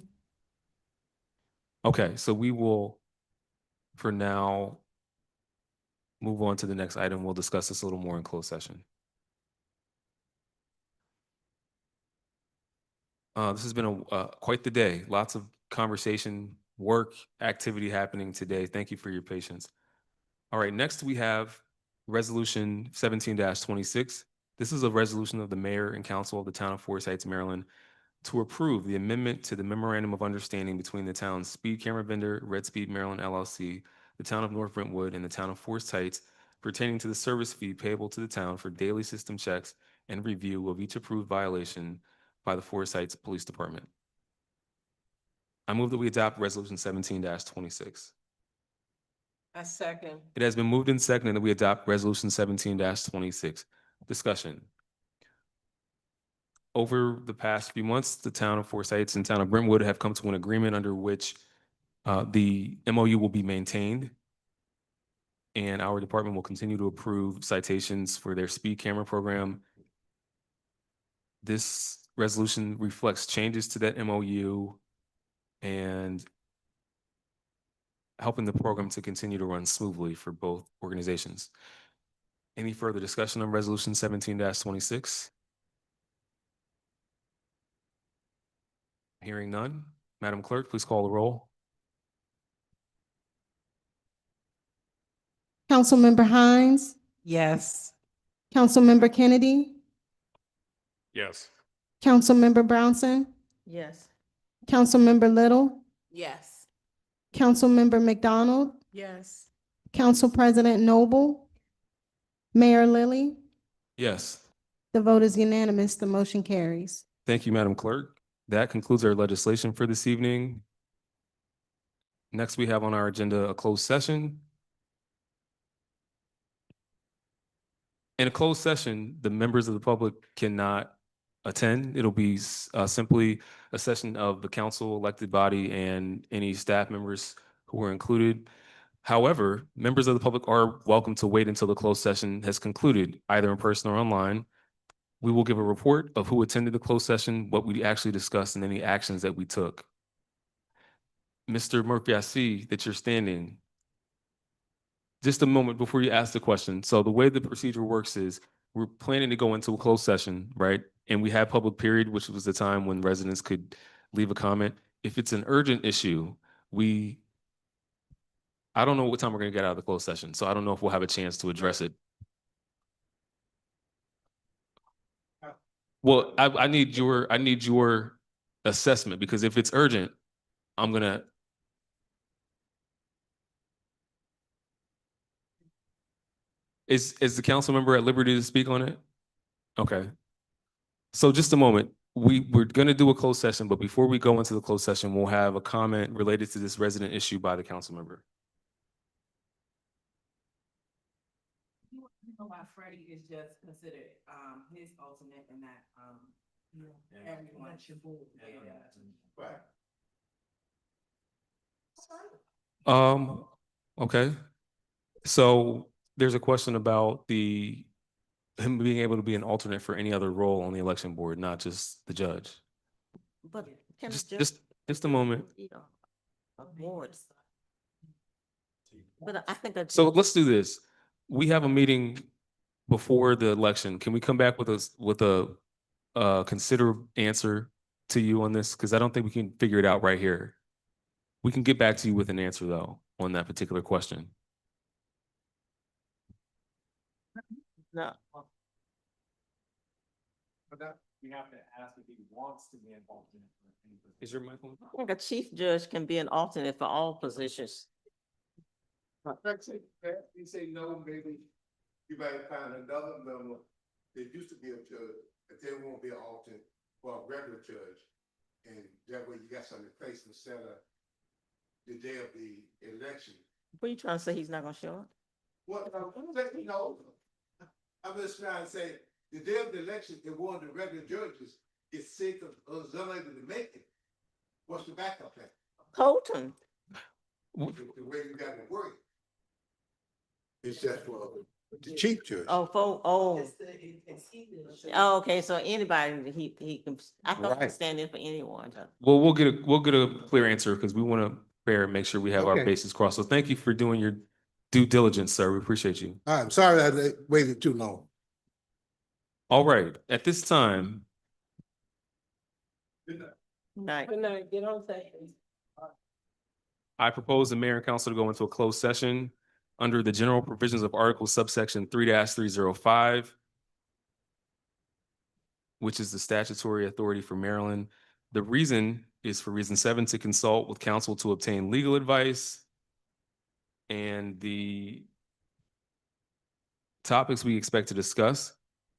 Okay, so we will, for now, move on to the next item. We'll discuss this a little more in closed session. This has been quite the day. Lots of conversation, work, activity happening today. Thank you for your patience. All right, next we have Resolution 17-26. This is a resolution of the Mayor and Council of the Town of Forest Heights, Maryland, to approve the amendment to the Memorandum of Understanding between the town's speed camera vendor, Red Speed Maryland LLC, the Town of North Brentwood, and the Town of Forest Heights pertaining to the service fee payable to the town for daily system checks and review of each approved violation by the Forest Heights Police Department. I move that we adopt Resolution 17-26. I second. It has been moved and seconded that we adopt Resolution 17-26. Discussion. Over the past few months, the Town of Forest Heights and Town of Brentwood have come to an agreement under which the MOU will be maintained, and our department will continue to approve citations for their speed camera program. This resolution reflects changes to that MOU and helping the program to continue to run smoothly for both organizations. Any further discussion on Resolution 17-26? Hearing none. Madam Clerk, please call the roll. Councilmember Hines, Yes. Councilmember Kennedy, Yes. Councilmember Brownson, Yes. Councilmember Little, Yes. Councilmember McDonald, Yes. Council President Noble, Mayor Lilly. Yes. The vote is unanimous. The motion carries. Thank you, Madam Clerk. That concludes our legislation for this evening. Next, we have on our agenda a closed session. In a closed session, the members of the public cannot attend. It'll be simply a session of the council elected body and any staff members who are included. However, members of the public are welcome to wait until the closed session has concluded, either in person or online. We will give a report of who attended the closed session, what we actually discussed, and any actions that we took. Mr. Murphy, I see that you're standing. Just a moment before you ask the question. So the way the procedure works is we're planning to go into a closed session, right? And we have public period, which was the time when residents could leave a comment. If it's an urgent issue, I don't know what time we're going to get out of the closed session. So I don't know if we'll have a chance to address it. Well, I need your assessment, because if it's urgent, I'm gonna. Is the council member at liberty to speak on it? Okay. So just a moment. We're gonna do a closed session, but before we go into the closed session, we'll have a comment related to this resident issue by the council member. You know why Freddie is just considered, his alternate and not, everyone should vote. Okay. So there's a question about him being able to be an alternate for any other role on the election board, not just the judge. But can Just a moment. awards. But I think that. So let's do this. We have a meeting before the election. Can we come back with a considered answer to you on this? Because I don't think we can figure it out right here. We can get back to you with an answer though on that particular question. No. You have to ask if he wants to be involved in it. Is your mic on? I think a chief judge can be an alternate for all positions. You say no, maybe you might find another member that used to be a judge, but they won't be an alternate for a regular judge. And that way you got something in place instead of the day of the election. What are you trying to say? He's not gonna show up? What, you know, I'm just trying to say, the day of the election, if one of the regular judges is sick or is unable to make it, what's the backup plan? Colton. The way you got to work. It's just for the chief judge. Oh, okay, so anybody, he can, I thought he Right. could stand in for anyone. Well, we'll get a clear answer because we want to fair and make sure we have our Okay. bases crossed. So thank you for doing your due diligence, sir. We appreciate you. I'm sorry I waited too long. All right, at this time, Night. Good night, get on session. I propose the mayor and council to go into a closed session under the general provisions of Article subsection 3-305, which is the statutory authority for Maryland. The reason is for reason 7, to consult with counsel to obtain legal advice. And the topics we expect to discuss,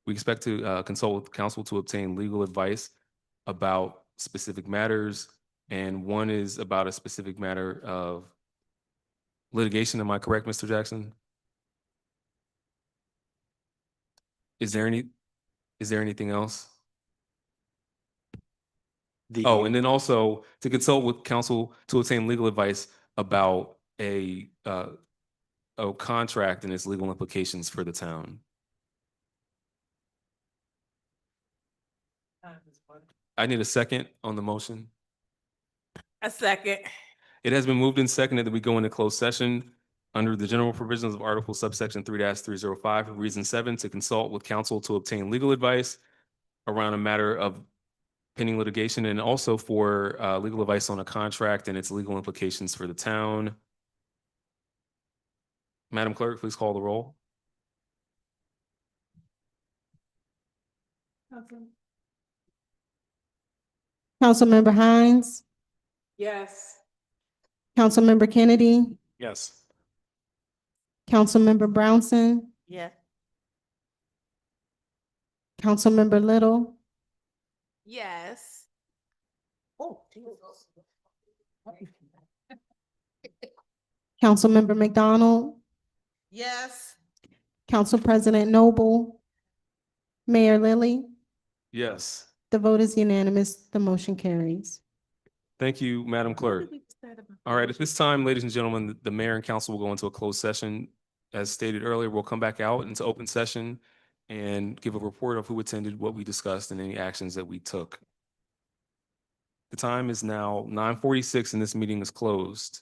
we expect to consult with counsel to obtain legal advice about specific matters. And one is about a specific matter of litigation. Am I correct, Mr. Jackson? Is there anything else? Oh, and then also to consult with counsel to obtain legal advice about a contract and its legal implications for the town. I need a second on the motion. A second. It has been moved and seconded that we go into closed session under the general provisions of Article subsection 3-305 for reason 7, to consult with counsel to obtain legal advice around a matter of pending litigation, and also for legal advice on a contract and its legal implications for the town. Madam Clerk, please call the roll. Councilmember Hines, Yes. Councilmember Kennedy, Yes. Councilmember Brownson, Yeah. Councilmember Little, Yes. Oh, Jesus. Councilmember McDonald, Yes. Council President Noble, Mayor Lilly. Yes. The vote is unanimous. The motion carries. Thank you, Madam Clerk. All right, at this time, ladies and gentlemen, the mayor and council will go into a closed session. As stated earlier, we'll come back out into open session and give a report of who attended, what we discussed, and any actions that we took. The time is now 9:46 and this meeting is closed.